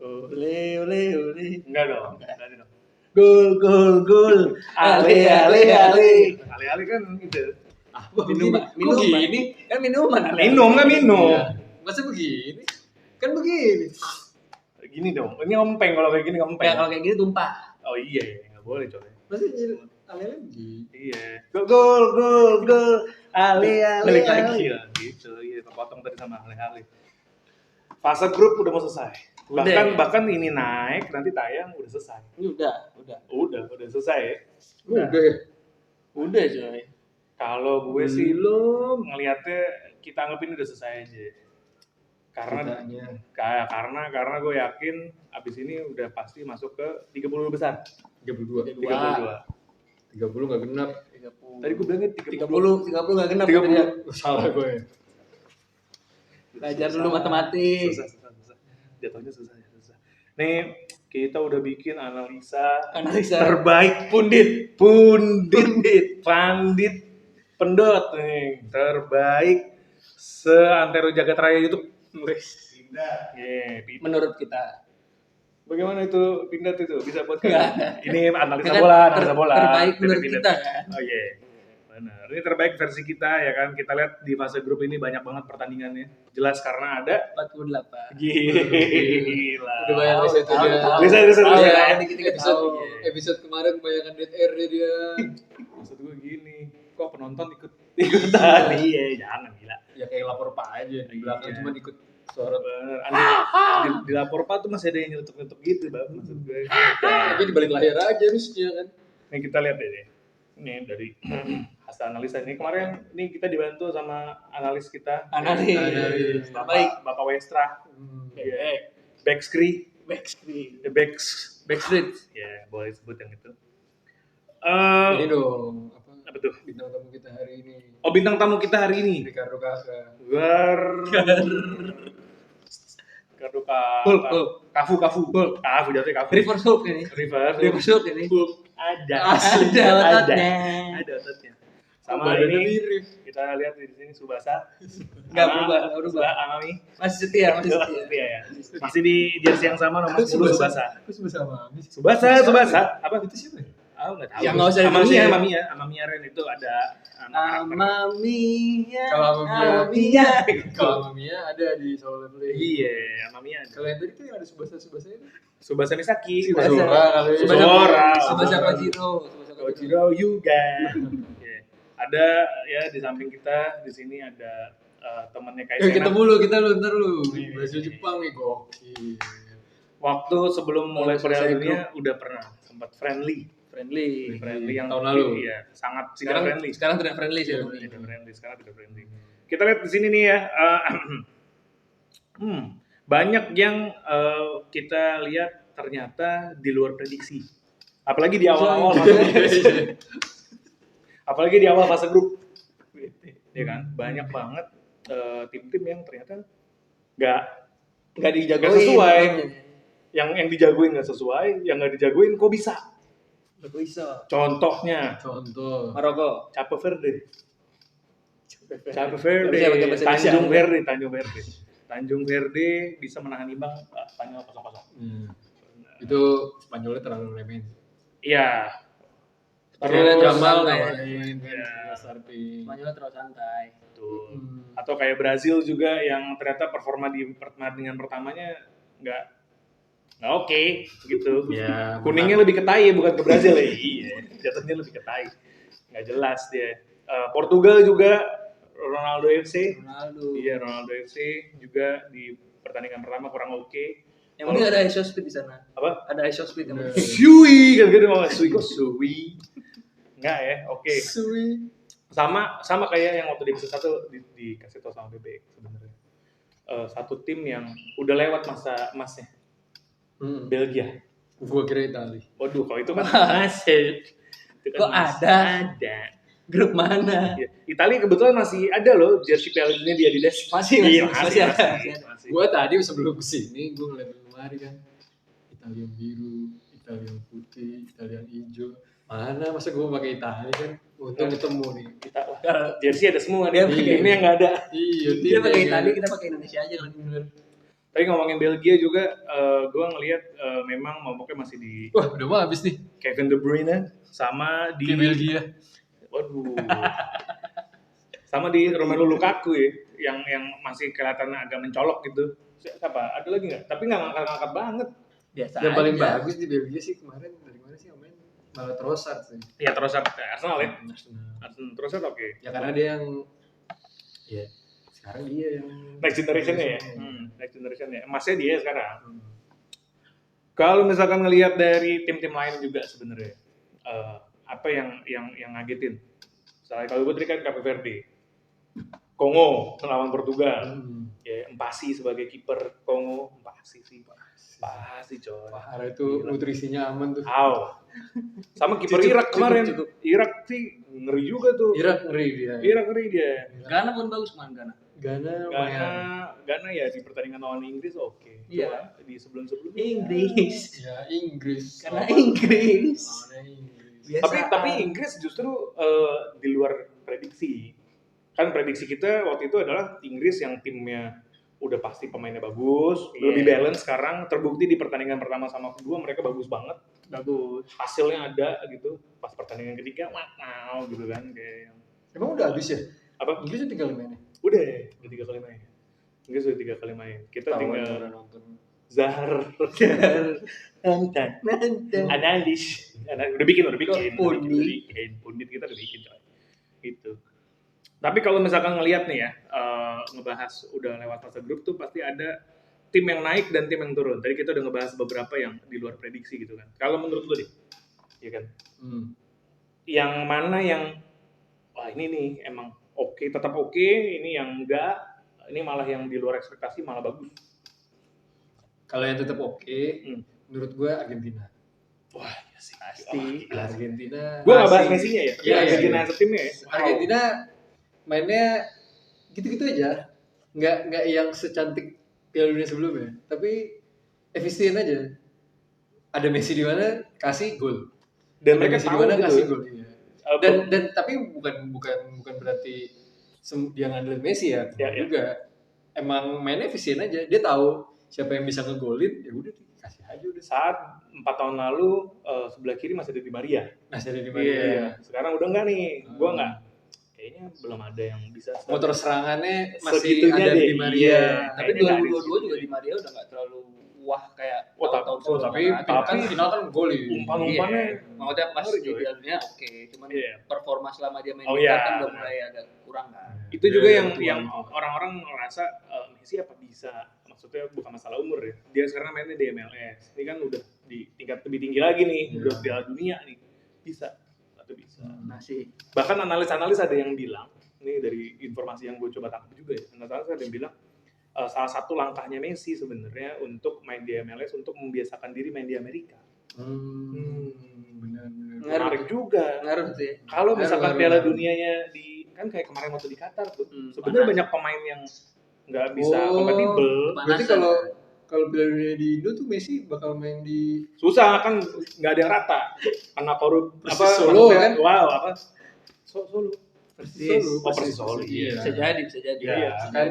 Ole. Enggak dong. Gol. Ale. Ale kan itu. Minuman. Gini kan minuman. Minum. Iya. Masa begini? Kan begini. Gini dong. Ini ompeng kalau kayak gini ompeng. Ya kalau kayak gini tumpah. Oh iya, enggak boleh coy. Masa jadi ale lagi. Iya. Gol. Ale. Balik lagi ya gitu. Iya, kepotong tadi sama ale. Fase grup udah mau selesai. Bahkan ini naik nanti tayang udah selesai. Udah selesai ya. Udah coy. Kalau gue sih Belum. ngelihatnya kita anggapin udah selesai aja. Karena gue yakin abis ini udah pasti masuk ke 30 besar. 32 nggak genap. Tadi gue bilangnya 30 enggak genap. 30. Salah gue. Belajar dulu matematik. Susah. Jatuhnya susah. Nih, kita udah bikin analisa terbaik pandit pendot nih terbaik seantero jagat raya YouTube. Menurut kita. Bagaimana itu Pindad itu bisa buat Nggak. kalian? Ini analisa Kan bola. terbaik menurut Pindad. kita kan. Oh iya. Benar. Ini terbaik versi kita ya kan. Kita lihat di fase grup ini banyak banget pertandingannya. Jelas karena ada 48. Gila. Udah banyak riset dia. Riset. Episode kemarin kebanyakan dead air dia. Maksud gue gini, kok penonton ikutan? Iya, jangan gila. Ya kayak lapor Pak aja di belakang Iya. cuma ikut sorot. Bener. Di lapor Pak tuh masih ada yang nyelutuk-nyelutuk gitu, Bang. Maksud gue. Tapi di balik layar aja harusnya kan. Nih kita lihat deh. Ini dari hasil analisa ini kemarin nih kita dibantu sama analis kita. Analis. Bapak Westra. Iya. Backstreet. Backstreet. Ya, boleh sebut yang itu. Ini dong Apa tuh? bintang tamu kita hari ini. Oh, bintang tamu kita hari ini. Ricardo Kakak. Ricardo Hulk. Kafu jatuhnya Kafu. Reverse Hulk ini. Ada ototnya. Sama ini kita lihat di sini Subasa. Enggak berubah. Amami. Masih setia ya. Masih di jersey yang sama nomor 10 Subasa. Terus bersama Subasa. Apa itu siapa? Oh, enggak tahu. Ya enggak usah diterusin. Amamiya Ren itu ada Amamiya. Kalau Amamiya ada di Solo Level. Iya, Amamiya ada. Kalau yang tadi tuh yang ada Subasa itu. Subasa Misaki. Subasa Kojiro Yuga. Iya. Ada ya di samping kita di sini ada temannya Kaisena. Kita ntar lu. Bahasa Jepang nih gokil. Waktu sebelum mulai Piala Dunia udah pernah sempat friendly yang tahun lalu. Iya, sangat tidak friendly. Sekarang tidak friendly sih. Sekarang tidak friendly. Kita lihat di sini nih ya. Banyak yang kita lihat ternyata di luar prediksi. Apalagi di awal-awal apalagi di awal fase grup. Ya kan? Banyak banget tim-tim yang ternyata nggak dijagoin sesuai. Yang dijagoin nggak sesuai, yang nggak dijagoin kok bisa? Contoh Maroko. Cape Verde, Tanjung Verde bisa menahan imbang Spanyol 0-0. Itu Spanyolnya terlalu remen. Iya. Spanyolnya Gamal terlalu Spanyolnya terlalu santai. Atau kayak Brazil juga yang ternyata performa di pertandingan pertamanya nggak oke gitu. Ya, Kuningnya lebih ke tai bukan ke Brazil ya. Iya, jatuhnya lebih ke tai. Nggak jelas dia. Portugal juga Ronaldo FC. Iya, Ronaldo FC juga di pertandingan pertama kurang oke. Yang penting ada ISO speed di sana. Apa? Ada ISO speed yang penting. Sui kan gitu ngomong Sui. Enggak ya, oke. Sui. Sama kayak yang waktu di episode 1 dikasih tau sama BB sebenarnya. Satu tim yang udah lewat masa emasnya. Belgia. Gua kira Italia. Waduh, kalau itu kan Masih. Kok ada? Grup mana? Ya. Italia kebetulan masih ada loh jersey Piala Dunia di Adidas. Masih ada. Gua tadi sebelum kesini gua ngeliat kemarin kan Italia yang biru, Italia yang putih, Italia yang hijau. Mana masa gua pakai Italia kan? Untung ketemu nih. Jersey ada semua dia. Iya. Ini yang nggak ada. Iya, Dia pakai Italia, kita pakai Indonesia aja kalau bener. Tapi ngomongin Belgia juga, gue ngelihat memang momoknya masih di Wah, udah mau habis nih. Kevin De Bruyne sama di Di Belgia. waduh, sama di Romelu Lukaku ya, yang masih kelihatan agak mencolok gitu. Siapa? Ada lagi nggak? Tapi nggak ngangkat-ngangkat banget. Biasa Yang paling aja. bagus di Belgia sih kemarin dari mana sih yang main? Malah Trossard sih. Ya terus Arsenal ya. Arsenal. Arsenal terus oke. Ya karena dia yang ya sekarang dia yang Next generation ya. Next generation ya. Emasnya dia sekarang. Kalau misalkan ngelihat dari tim-tim lain juga sebenarnya apa yang ngagetin? Misalnya kalau gue tadi kan Cape Verde, Kongo lawan Portugal, ya Empasi sebagai kiper Kongo, Empasi coy. Parah itu nutrisinya aman tuh. Aw. Sama kiper Cukup, Irak kemarin. cukup. Irak sih ngeri juga tuh. Irak ngeri dia. Irak ngeri dia. Ghana pun bagus man Ghana. Ghana ya di pertandingan lawan Inggris oke. Iya. Cuma di sebelum-sebelumnya Inggris. Ya Inggris. Karena Inggris. Karena Inggris. Biasa. Tapi Inggris justru di luar prediksi. Kan prediksi kita waktu itu adalah Inggris yang timnya udah pasti pemainnya bagus, lebih balance sekarang. Terbukti di pertandingan pertama sama kedua mereka bagus banget. Bagus. Hasilnya ada gitu. Pas pertandingan ketiga, wow gitu kan kayak. Emang udah habis ya? Apa? Inggris udah tinggal mainnya. Udah 3 kali main. Inggris udah 3 kali main. Kita tinggal nonton. Zahar. Nonton. Analis. Udah bikin. Pundit kita udah bikin coy. Gitu. Tapi kalau misalkan ngelihat nih ya, ngebahas udah lewat fase grup tuh pasti ada tim yang naik dan tim yang turun. Tadi kita udah ngebahas beberapa yang di luar prediksi gitu kan. Kalau menurut lu deh, ya kan? Yang mana yang, wah ini nih emang oke, tetap oke, ini yang enggak, ini malah yang di luar ekspektasi malah bagus. Kalau yang tetap oke, menurut gue Argentina. Wah, iya sih. Pasti. Argentina. Gue nggak bahas Messi-nya ya, Iya, Argentina iya. setimnya ya. Wow. Argentina mainnya gitu-gitu aja, nggak yang secantik Piala Dunia sebelumnya, tapi efisien aja. Ada Messi di mana kasih gol, Dan ada mereka Messi di tahu mana gitu. kasih gol. Iya. Dan tapi bukan berarti dia ngandelin Messi ya, Ya. juga emang mainnya efisien aja. Dia tahu siapa yang bisa ngegolin, ya udah kasih aja udah. Saat 4 tahun lalu sebelah kiri masih ada Di Maria. Masih ada di Iya. Sekarang udah enggak nih, gua enggak. Kayaknya belum ada yang bisa. Motor serangannya masih Segitunya ada deh, di Maria. iya. Tapi Kayaknya nggak 2022 juga Di Maria udah nggak terlalu wah kayak Oh, tahun-tahun Tapi sebelumnya. kan final kan gol ya. Umpan-umpannya. Maksudnya pas Ngeri, di coy. Piala Dunia oke, cuman Iya. performa selama dia main Oh, di iya. kan udah mulai agak kurang kan. Itu juga Iya, yang itu yang banget. orang-orang ngerasa Messi apa bisa, maksudnya bukan masalah umur ya. Dia sekarang mainnya di MLS. Ini kan udah di tingkat lebih tinggi lagi nih, Iya. udah Piala Dunia nih. Bisa atau bisa. Masih. Bahkan analis-analis ada yang bilang, ini dari informasi yang gue coba tangkap juga ya, analis ada yang bilang salah satu langkahnya Messi sebenarnya untuk main di MLS untuk membiasakan diri main di Amerika. Benar. Menarik juga. Ngaruh tuh ya. Kalau misalkan Ngaruh. Piala Dunianya di kan kayak kemarin waktu di Qatar tuh, sebenarnya panas. banyak pemain yang nggak bisa Oh. kompatibel. Berarti kalau Piala Dunia di Indo tuh Messi bakal main di Susah kan, nggak ada yang rata. Karena korup Persis Solo, maksudnya, kan? Wow, apa? Solo. Persis. Persis Solo. Iya. Bisa jadi. Iya. kan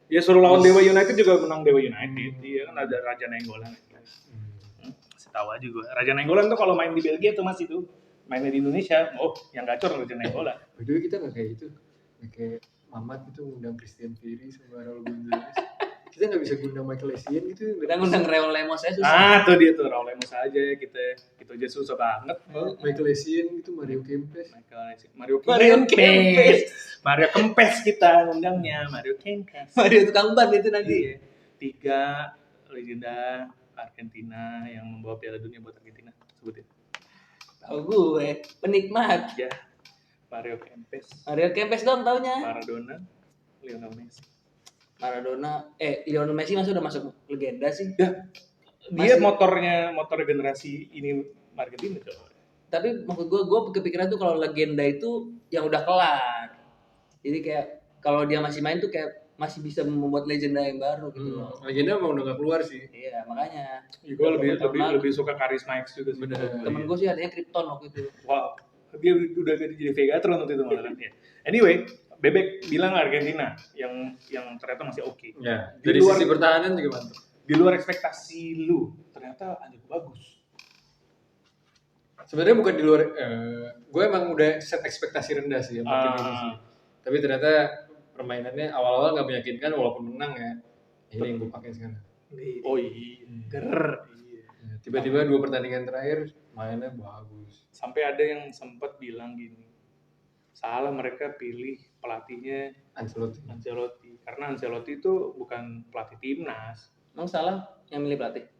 Ya suruh lawan Dewa United juga menang Dewa United. Iya kan ada Raja Nainggolan. Kasih tahu aja gue. Raja Nainggolan tuh kalau main di Belgia tuh masih tuh mainnya di Indonesia. Oh, yang gacor Raja Nainggolan. Dulu kita nggak kayak itu, nggak kayak Mamat itu ngundang Christian Vieri sama Raul Gonzalez. Kita nggak bisa ngundang Michael Essien gitu. Kita ngundang Real Lemos aja susah. Ah, tuh dia tuh Raul Lemos aja kita aja susah banget. Michael Essien itu Mario Kempes. Mario Kempes. Kempes. Mario Kempes kita ngundangnya, Mario Kempes. Mario tukang ban itu nanti. Iya. 3 legenda Argentina yang membawa Piala Dunia buat Argentina. Sebutin. Tahu gue, penikmat. Ya. Mario Kempes, Mario Kempes dong taunya. Maradona, Lionel Messi. Lionel Messi masih udah masuk legenda sih. Dia Masih. motor generasi ini Argentina coba. Tapi maksud gue kepikiran tuh kalau legenda itu yang udah kelar. Jadi kayak kalau dia masih main tuh kayak masih bisa membuat legenda yang baru gitu loh. Legenda emang udah nggak keluar sih. Iya, makanya. Gue lebih suka Karis Max juga sih. Bener. Temen gue sih adanya Krypton waktu itu. Wow, dia udah jadi Vegatron waktu itu malah kan. Anyway, Bebek bilang Argentina yang ternyata masih oke. Ya. Di Dari luar- sisi pertahanan juga mantap. di luar ekspektasi lu ternyata anjing bagus. Sebenarnya bukan di luar, gue emang udah set ekspektasi rendah sih sama tim ini sih. Tapi ternyata permainannya awal-awal nggak meyakinkan walaupun menang ya. Ini yang gue pakai sekarang. Oh iya. Ger. Ya, tiba-tiba 2 pertandingan terakhir mainnya bagus. Sampai ada yang sempat bilang gini, salah mereka pilih pelatihnya Ancelotti karena Ancelotti itu bukan pelatih timnas. Emang salah yang milih pelatih?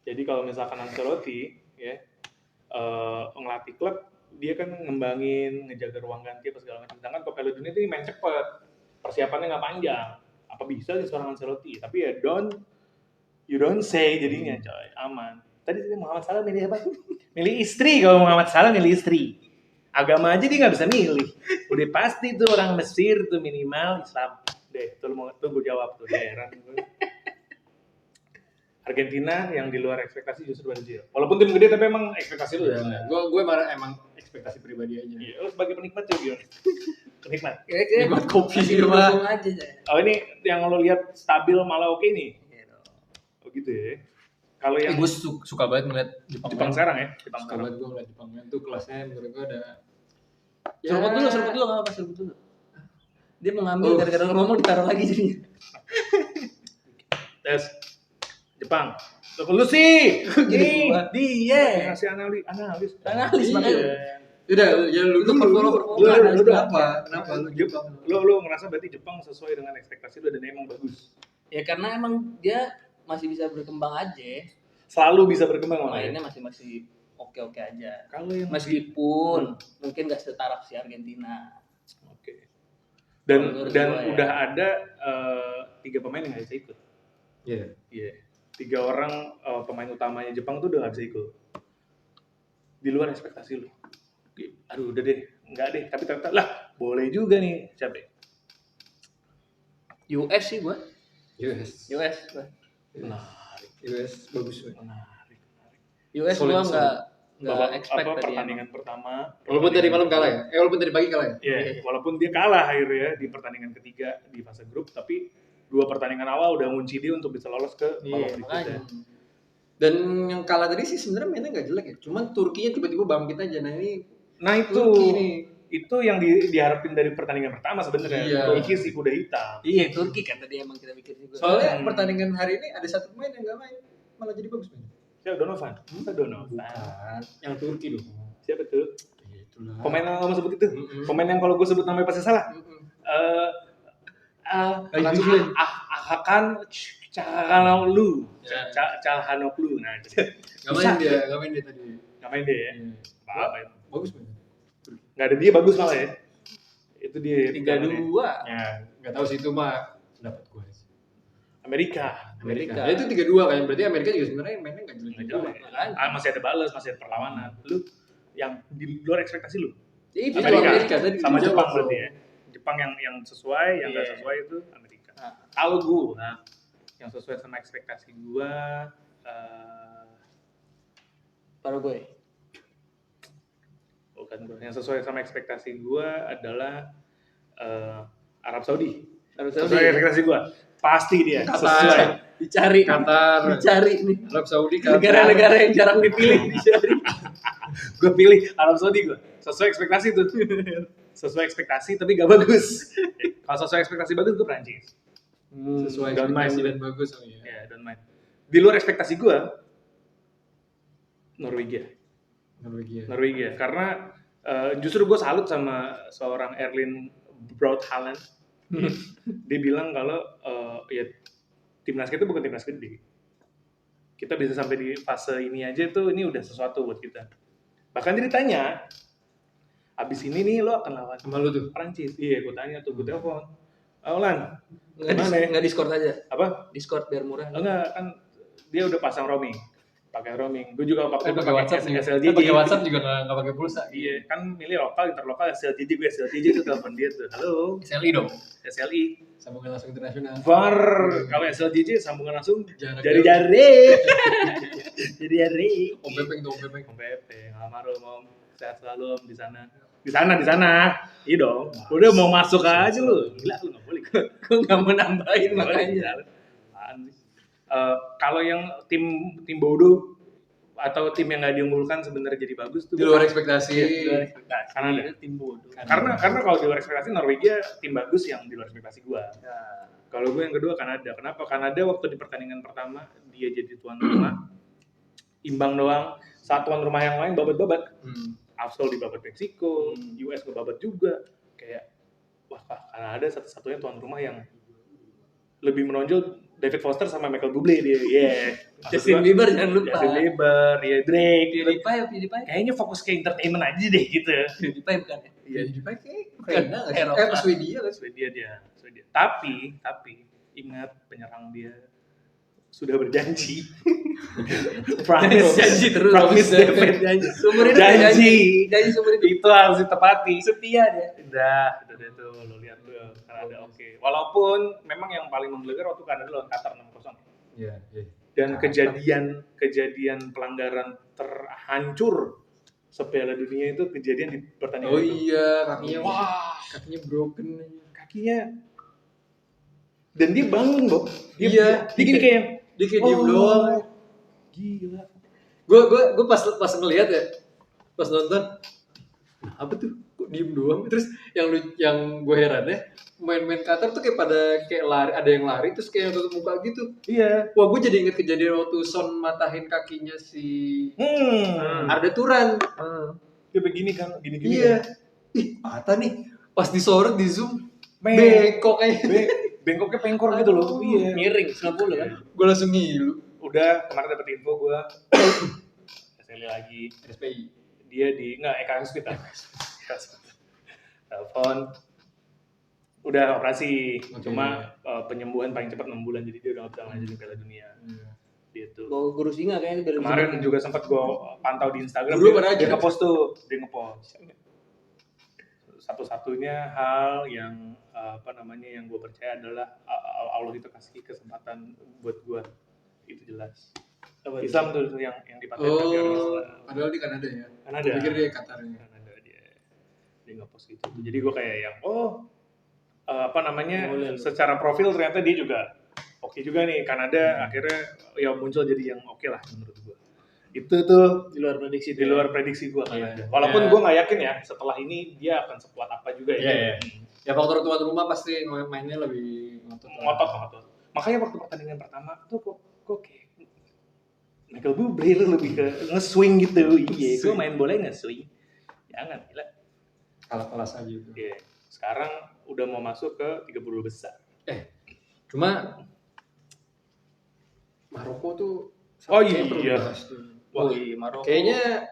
Jadi kalau misalkan Ancelotti ya ngelatih klub, dia kan ngembangin, ngejaga ruang ganti apa segala macam. Sedangkan Piala Dunia itu main cepet, persiapannya nggak panjang. Apa bisa sih seorang Ancelotti? Tapi ya you don't say jadinya coy, aman. Tadi Muhammad Salah milih apa? Milih istri. Kalau Muhammad Salah milih istri. Agama aja dia nggak bisa milih. Udah pasti tuh orang Mesir tuh minimal Islam. Deh, tuh gue jawab tuh, heran gue. Argentina yang di luar ekspektasi justru berhasil. Walaupun tim gede tapi emang ekspektasi lu ya. Gue emang ekspektasi pribadi aja. Iya, lu sebagai penikmat juga gimana? Penikmat. Nikmat kopi Masih gitu mah. beruntung aja saya. Oh ini yang lo lihat stabil malah oke nih. Iya dong. Oh gitu ya. Kalau yang Gue suka banget ngeliat Jepang Jepang main. sekarang ya, Jepang Suka sekarang. banget gue ngeliat Jepang main tuh kelasnya menurut gue ada. Seruput dulu nggak apa-apa, seruput dulu. Dia mau ngambil Oh. gara-gara ngomong ditaruh lagi jadinya. Tes Jepang. Lu sih. Jadi gua. Dia ngasih analis. Analis, makanya. Udah, ya lu Performa, kenapa lu Jepang? Lu ngerasa berarti Jepang sesuai dengan ekspektasi lu dan emang bagus. Ya karena emang dia masih bisa berkembang aja. Selalu bisa berkembang malah. Mainnya masih oke-oke aja. Kalau yang Meskipun mungkin gak setaraf si Argentina. Oke. Dan Menurut dan gua ya. udah ada 3 pemain yang nggak bisa ikut. Iya. Iya. 3 orang pemain utamanya Jepang tuh udah nggak bisa ikut. Di luar ekspektasi lu. Aduh udah deh, enggak deh. Tapi ternyata lah boleh juga nih. Siapa? US sih gua. US. US gua. Menarik. US bagus banget. Menarik. US Solid, gua nggak Babak expect tadi. pertandingan pertama. Walaupun tadi malam kalah ya. Walaupun tadi pagi kalah ya. Iya, walaupun dia kalah akhirnya di pertandingan ketiga di fase grup, tapi 2 pertandingan awal udah ngunci dia untuk bisa lolos ke babak berikutnya. Dan yang kalah tadi sih sebenarnya mainnya nggak jelek ya. Cuman Turkinya tiba-tiba bangkit aja. Nah ini Nah itu Turki nih. itu yang diharapin dari pertandingan pertama sebenarnya. Iya. Turki si kuda hitam. Iya, Turki kan tadi emang kita pikir juga. Soalnya pertandingan hari ini ada satu pemain yang nggak main, malah jadi bagus mainnya. Siapa Donovan? Donovan. Bukan, yang Turki dong. Siapa tuh? Itulah. Pemain yang kamu sebut itu? Mm-mm. Pemain yang kalau gue sebut namanya pasti salah. Akan Calhanoglu. Calhanoglu. Nah, itu dia. Nggak main dia tadi. Ngapain dia ya? Apa itu? Bagus mainnya. Nggak ada dia bagus malah ya. Itu dia. 3-2. Ya, nggak tahu sih itu mah pendapat gue sih. Amerika. Amerika. Ya itu 3-2 kan, berarti Amerika juga sebenarnya mainnya nggak jelek. Nggak jelek. Masih ada balas, masih ada perlawanan. Lu yang di luar ekspektasi lu? Itu Amerika. tadi Sama dijawab Jepang loh. berarti ya. Jepang yang sesuai, yang nggak Iya. sesuai itu Amerika. Nah. Kalau gua yang sesuai sama ekspektasi gua Paraguay. bukan gua. Yang sesuai sama ekspektasi gua adalah Arab Saudi. Sesuai ekspektasi gua. Pasti dia sesuai. Dicari Qatar, nih. Arab Saudi, Qatar. Negara-negara yang jarang dipilih dicari. Gue pilih Arab Saudi gue. Sesuai ekspektasi tuh. Sesuai ekspektasi tapi gak bagus. Kalau sesuai ekspektasi bagus gue Prancis. Sesuai Don't mind. ekspektasi dan bagus oh iya. Ya, don't mind. Di luar ekspektasi gue Norwegia. Karena justru gue salut sama seorang Erling Braut Haaland. Dia bilang kalau ya timnas kita bukan timnas gede. Kita bisa sampai di fase ini aja tuh, ini udah sesuatu buat kita. Bahkan dia ditanya, abis ini nih lo akan lawan Sama lu tuh. Prancis. Iya, gue tanya tuh, gue telepon. Lan, Nggak Discord aja. apa? Discord biar murah. Enggak, kan dia udah pasang roaming. Pakai roaming. Gue juga waktu itu Pakai WhatsApp juga. SLJJ. Pakai WhatsApp juga nggak pakai pulsa. Iya, kan milih lokal, interlokal, SLJJ. Gue SLJJ tuh telepon dia tuh. Halo, SLI dong. SLI. Sambungan langsung internasional. VAR, kalau SLJJ sambungan langsung Jarak jari-jari. Jari-jari. Om Pepeng tuh, Om Pepeng. Om Pepe, almarhum Om. Sehat selalu Om di sana. Di sana. Iya dong. Udah mau masuk aja lu. Gila lu enggak boleh. Gue nggak mau nambahin makanya. Apaan sih? Kalau yang tim bodoh atau tim yang nggak diunggulkan sebenarnya jadi bagus tuh Di luar ekspektasi. Di luar ekspektasi. Kanada. Itu tim bodoh. Karena kalau di luar ekspektasi Norwegia tim bagus yang di luar ekspektasi gua. Nah, Kalau gue yang kedua Kanada. Kenapa? Kanada waktu di pertandingan pertama dia jadi tuan rumah, imbang doang. Saat tuan rumah yang lain babat-babat. Afsol di babat Meksiko, US ngebabat juga. Kayak wah Kanada satu-satunya tuan rumah yang lebih menonjol. David Foster sama Michael Bublé dia. Justin Bieber jangan lupa. Justin Bieber, ya Drake. PewDiePie. Kayaknya fokus ke entertainment aja deh gitu. PewDiePie bukan ya? Iya, dipakai kayak Ukraina nggak sih? Eropa. Swedia kan? Swedia dia. Tapi ingat penyerang dia sudah berjanji. Janji terus. Promise David Janji. Seumur hidup janji. Janji seumur hidup. Itu harus ditepati. Setia dia. Udah tuh lo lihat tuh Kanada oke. Walaupun memang yang paling menggelegar waktu Kanada lawan Qatar 6-0. Iya. Dan kejadian pelanggaran terhancur sepiala dunia itu kejadian di pertandingan Oh itu. iya, kakinya broken. Kakinya dan dia bangun, Bob. Iya. Dia gini kayak Dia kayak diem doang. Gila. Gue pas ngeliat ya, pas nonton, apa tuh? Kok diem doang? Terus yang gue heran ya, main-main Qatar tuh kayak lari, ada yang lari terus kayak tutup muka gitu. Iya. Wah, gue jadi inget kejadian waktu Son matahin kakinya si Arda Turan. Dia begini kan, gini-gini. Iya. Kan. Ih, mata nih. Pas disorot di zoom, Bengkok. bengkok kayaknya. Bengkoknya pengkor gitu loh. Iya. Miring 90 kan. Gue langsung ngilu. Udah kemarin dapet info gue. Sekali lagi. SPI. Dia Eka Hospital. Telepon. Udah operasi. Cuma penyembuhan paling cepat 6 bulan. Jadi dia udah gak bisa lanjutin Piala Dunia. Gitu. Bawa guru singa kayaknya biar Kemarin juga sempat gue pantau di Instagram. Dulu pada dia aja. ngepost tuh. Dia ngepost. Satu-satunya hal yang yang gue percaya adalah Allah itu kasih kesempatan buat gue. Itu jelas. Islam tuh yang dipakai Padahal di Kanada ya. Kanada. Gue pikir dia Qatarnya. Kanada dia ngepost gitu. Jadi gue kayak yang secara profil ternyata dia juga oke juga nih. Kanada akhirnya ya muncul jadi yang oke lah menurut gue. Itu tuh di luar prediksi. Di luar prediksi gue. Iya. Walaupun gue nggak yakin ya setelah ini dia akan sekuat apa juga ya. Iya. Ya faktor tuan rumah pasti mainnya lebih ngotot. Makanya waktu pertandingan pertama tuh kok kayak Michael Bublé lebih ke nge-swing gitu. Iya, gue main bola nge-swing. Jangan gila. Kalah kelas aja itu. Iya. Sekarang udah mau masuk ke 30 besar. Cuma Maroko tuh iya. Wah, Maroko. Kayaknya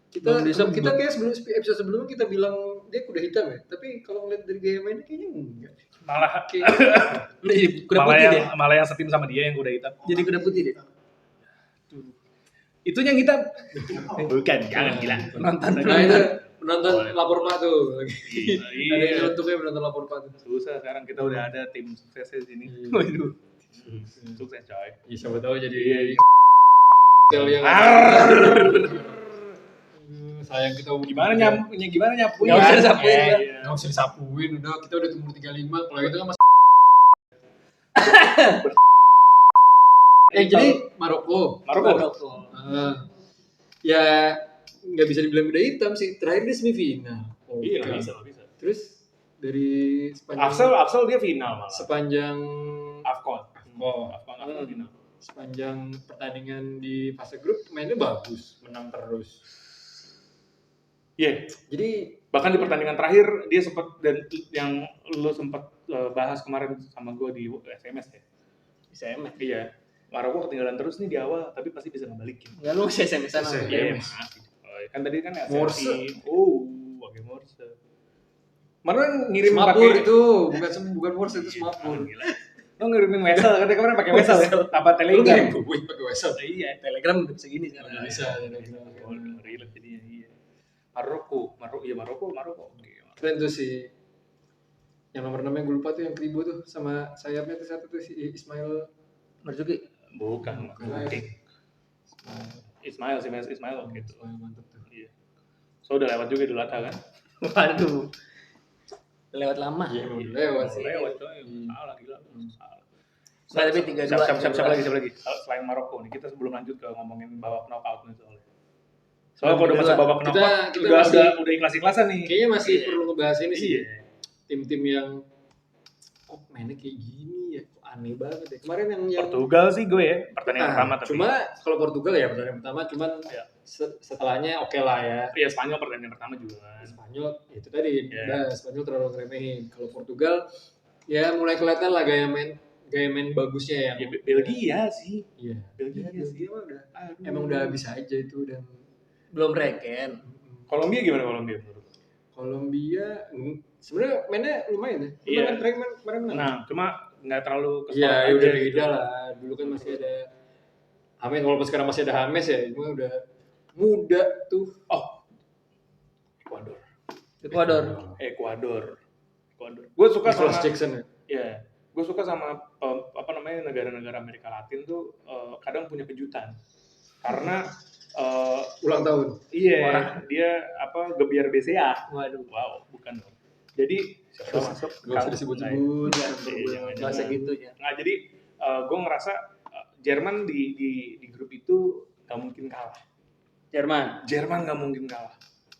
kita Belum kayak episode sebelumnya kita bilang dia kuda hitam ya. Tapi kalau ngeliat dari gaya mainnya kayaknya enggak. Malah Kuda putih deh. Malah yang setim sama dia yang kuda hitam. Jadi kuda putih deh. Itu yang hitam. Bukan, jangan gila. Nonton Nah itu penonton lapor Pak tuh. Iya. Ada yang nyeletuknya penonton lapor Pak tuh. Susah sekarang kita udah ada tim suksesnya di sini. Iya. Waduh. Sukses coy. Ya siapa tahu jadi yang sayang kita Gimana nyapuin? Nggak usah disapuin, kan? Nggak usah disapuin, udah kita udah umur 35. Kalau itu kan masih jadi Maroko. Ya nggak bisa dibilang beda hitam sih. Terakhir dia semifinal. Iya, bisa. Terus dari sepanjang Afsel dia final malah. sepanjang Afcon final. sepanjang pertandingan di fase grup mainnya bagus, menang terus. Iya. Jadi Bahkan di pertandingan terakhir dia sempat dan yang lo sempat bahas kemarin sama gue di SMS ya. SMS. Iya. Maroko ketinggalan terus nih di awal, tapi pasti bisa ngebalikin. Enggak lu masih SMS-an. Iya, kan tadi kan Morse. pakai Morse. Mana ngirim semapur pakai itu, bukan Morse itu semapur. Gila. Lo ngirimin wesel, kan kemarin pakai wesel ya? Apa Lu Telegram? ngirim gue pakai wesel. Iya, Telegram udah segini sekarang. Udah bisa. Oh, relate jadinya, iya. Maroko. Oke. Keren tuh sih. Yang nomor 6 yang gue lupa tuh yang Kribo tuh sama sayapnya tuh satu tuh si Ismail Marzuki. Bukan. Ismail oke tuh. Mantap tuh. Iya. So udah lewat juga di Lata kan? Waduh. Lewat lama. Iya, emang udah lewat sih. Lewat coy. Salah gila. Salah. Nggak, tapi 3-2. Siapa lagi? Selain Maroko nih, kita sebelum lanjut ke ngomongin babak knockout nih soalnya. Soalnya Selain kalau udah masuk 3-2, babak knockout, kita udah masih- udah ikhlas-ikhlasan nih. Kayaknya masih Iya. perlu ngebahas ini sih. Iya. Tim-tim yang kok mainnya kayak gini ya, kok aneh banget ya. Kemarin yang Portugal sih gue ya, pertandingan pertama tapi. Cuma kalau Portugal ya pertandingan pertama, cuman Iya. setelahnya oke lah ya. Iya, Spanyol pertandingan pertama juga kan. Spanyol itu tadi, Iya. Spanyol terlalu ngeremehin. Kalau Portugal ya mulai kelihatan lah gaya main bagusnya yang. Ya, Belgia sih. Iya. Belgia Ya, sih. Belgia mah udah Aduh. emang udah habis aja itu dan belum reken. Kolombia gimana Kolombia menurut? Kolombia sebenarnya mainnya lumayan ya. Iya. Kemarin menang. Nah, cuma nggak terlalu Iya, ya aja udah gitu. beda lah. Dulu kan masih ada James, walaupun sekarang masih ada James ya, cuma udah muda tuh. Oh, Ekuador. Gue suka Nicholas sama Jackson ya. ya, gue suka sama apa namanya negara-negara Amerika Latin tuh kadang punya kejutan. Karena Ulang tahun. iya, dia apa gebiar BCA. Waduh. Wow, bukan dong. Jadi siapa tahu masuk Gak usah disebut-sebut. Bahasa gitu ya. Nah, jadi gue ngerasa Jerman di grup itu gak mungkin kalah. Jerman gak mungkin kalah.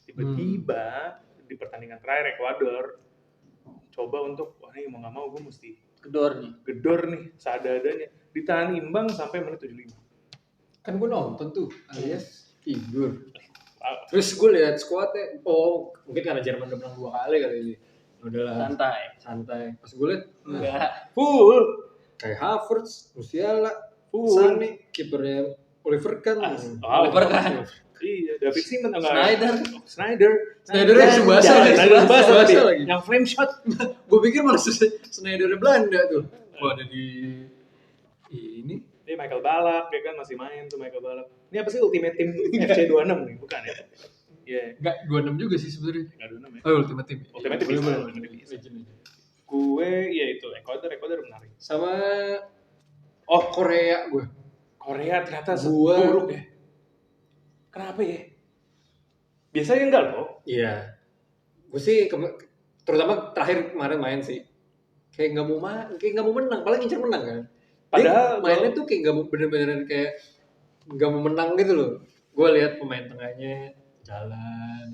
Tiba-tiba di pertandingan terakhir Ekuador coba untuk wah ini mau nggak mau gue mesti gedor nih seadanya ditahan imbang sampai menit 75. Kan gue nonton tuh, alias tidur. Wow. Terus gue lihat squadnya, oh mungkin karena Jerman udah menang 2 kali kali ini. Udahlah, santai. Pas gue lihat, Enggak. Full. kayak Havertz, Musiala, Full. Sané, kipernya Oliver Kahn. Oliver Kahn. Iya, David Seaman enggak? Snyder. Snydernya Tsubasa lagi. lagi. Yang frame shot. Gue pikir malah Snydernya Belanda tuh. Wah, ada di ini. Ini Michael Ballack, ya kan masih main tuh Michael Ballack. Ini apa sih Ultimate Team FC 26 nih, bukan ya? Iya. Enggak 26 juga sih sebenarnya. Enggak 26 ya. Oh, Ultimate Team. Ultimate Team bisa. Legend. Gue ya itu Ekuador menarik. Sama Oh, Korea gue. Korea ternyata Gua- buruk ya. Kenapa ya? Biasanya enggak loh. Iya. Gue sih terutama terakhir kemarin main sih. Kayak nggak mau menang, paling ngincer menang kan. Padahal dia mainnya tuh kayak nggak mau bener-bener kayak nggak mau menang gitu loh. Gue lihat pemain tengahnya jalan.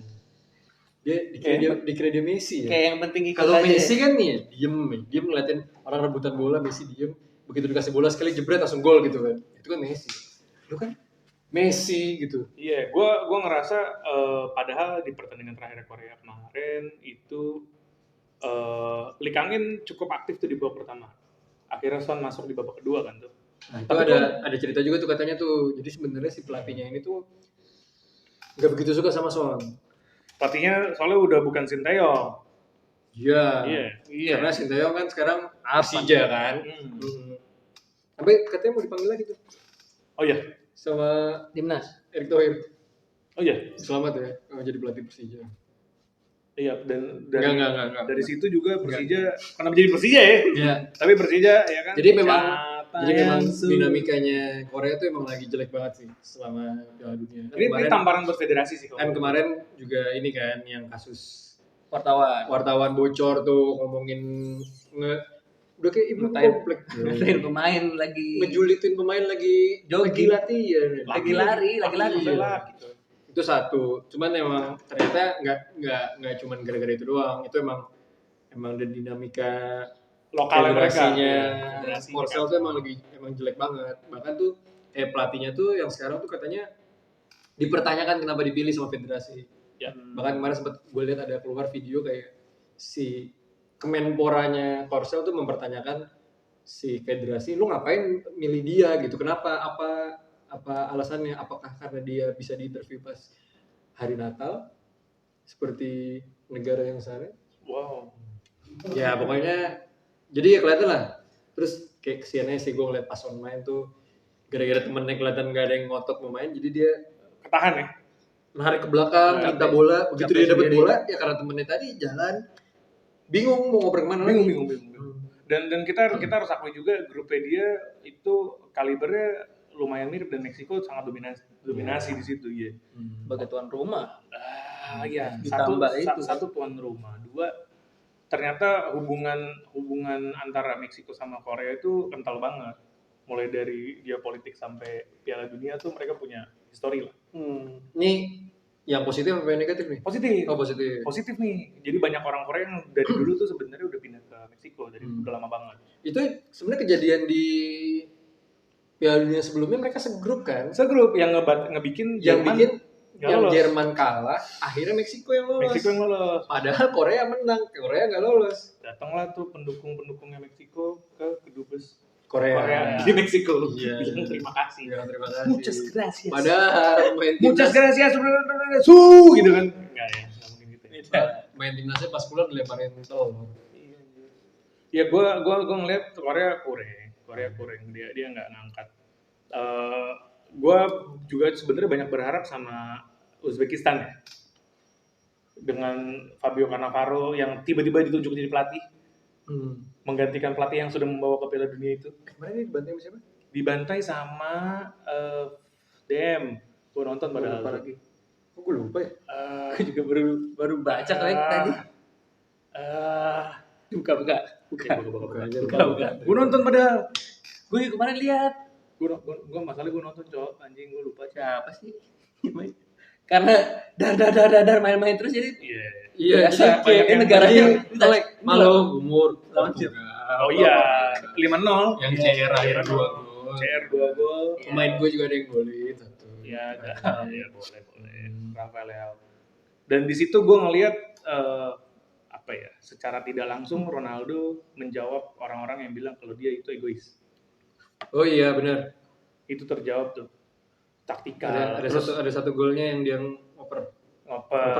Dikira dia Messi ya. Kayak yang penting ikut Kalau aja. Messi kan nih diem ngeliatin orang rebutan bola, Messi diem. Begitu dikasih bola sekali jebret langsung gol gitu kan. Itu kan Messi. Lu kan Messi gitu. iya, gue ngerasa padahal di pertandingan terakhir Korea kemarin itu Lee Kang-in cukup aktif tuh di babak pertama. Akhirnya Son masuk di babak kedua kan tuh. Nah, itu Tapi ada cerita juga tuh katanya tuh. Jadi sebenarnya si pelatihnya ini tuh nggak begitu suka sama Son. Pelatihnya soalnya udah bukan Sinteyong. Iya. Iya. Karena Sinteyong kan sekarang Persija kan. Tapi katanya mau dipanggil lagi tuh Oh iya. sama Timnas. Erick Thohir. Oh iya. Selamat ya jadi pelatih Persija. Iya, dan Enggak. dari situ juga Persija kenapa jadi Persija ya? Iya. Tapi Persija ya kan. Jadi memang Siapa dinamikanya Korea tuh emang lagi jelek banget sih selama Piala Dunia. Ini tamparan buat federasi sih Kan kemarin juga ini kan yang kasus Wartawan bocor tuh ngomongin udah kayak ibu Ngatain. komplek. Ngatain pemain lagi Ngejulitin pemain lagi Jogging. latihan. lagi lari. Iya. Itu satu. Cuman emang ternyata nggak cuman gara-gara itu doang. Itu emang ada dinamika lokal federasinya. Federasi. Korsel tuh emang jelek banget. Bahkan tuh pelatihnya tuh yang sekarang tuh katanya dipertanyakan kenapa dipilih sama federasi. Ya. Bahkan kemarin sempat gue lihat ada keluar video kayak si Kemenporanya Korsel tuh mempertanyakan si federasi, lu ngapain milih dia gitu? Kenapa? Apa alasannya? Apakah karena dia bisa diinterview pas hari Natal seperti negara yang sana? Wow. Ya pokoknya jadi ya kelihatan lah. Terus kayak kesiannya sih gue ngeliat pas on main tuh gara-gara temennya kelihatan gak ada yang ngotot mau main, jadi dia Ketahan ya. narik ke belakang, minta bola. Begitu dia dapat bola, ya karena temennya tadi jalan, bingung mau ngoper kemana lagi. Bingung. Dan kita harus akui juga grupnya dia itu kalibernya lumayan mirip dan Meksiko sangat dominasi di situ ya. sebagai tuan rumah. Iya. Ditambah itu. Satu tuan rumah, dua ternyata hubungan antara Meksiko sama Korea itu kental banget. Mulai dari geopolitik sampai Piala Dunia tuh mereka punya histori lah. Ini yang positif apa yang negatif nih? Positif. Oh, positif. Positif nih. Jadi banyak orang Korea yang dari dulu tuh sebenarnya udah pindah ke Meksiko dari udah lama banget. Itu sebenarnya kejadian di Piala Dunia sebelumnya mereka segrup kan? Segrup yang ngebikin Yang Jerman kalah, akhirnya Meksiko yang lolos. Padahal Korea menang, Korea nggak lolos. Datanglah tuh pendukungnya Meksiko ke kedubes Korea di Meksiko. Iya. Terima kasih. Ya, terima kasih. Muchas gracias. Padahal main Muchas timnas, gracias. Gitu kan. Enggak mungkin gitu. main timnasnya pas pulang dilemparin telur. Ya gua ngeliat Korea kurang. Dia nggak ngangkat. Gua juga sebenarnya banyak berharap sama Uzbekistan ya. Dengan Fabio Cannavaro yang tiba-tiba ditunjuk jadi pelatih, menggantikan pelatih yang sudah membawa ke Piala Dunia itu. Kemarin ini dibantai sama siapa? Dibantai sama DM. Gua nonton padahal lagi. Kok gue lupa ya? Aku juga baru baca tadi. Buka. Buka. Gua nonton padahal. Gue kemarin lihat. Gue masalahnya gue nonton cowok anjing gue lupa Siapa sih? Karena dar main-main terus jadi Iya, biasa, jadi kayak kayak negaranya Telek, Malu, Umur, oh iya 5-0 yang CR akhir 2 gol. CR 2 gol Pemain gue juga ada yang golin satu. ya boleh Rafael Leao. Dan di situ gue ngelihat apa ya, secara tidak langsung Ronaldo menjawab orang-orang yang bilang kalau dia itu egois. Oh iya benar. Itu terjawab tuh. Taktikal. Ada satu golnya yang dia ngoper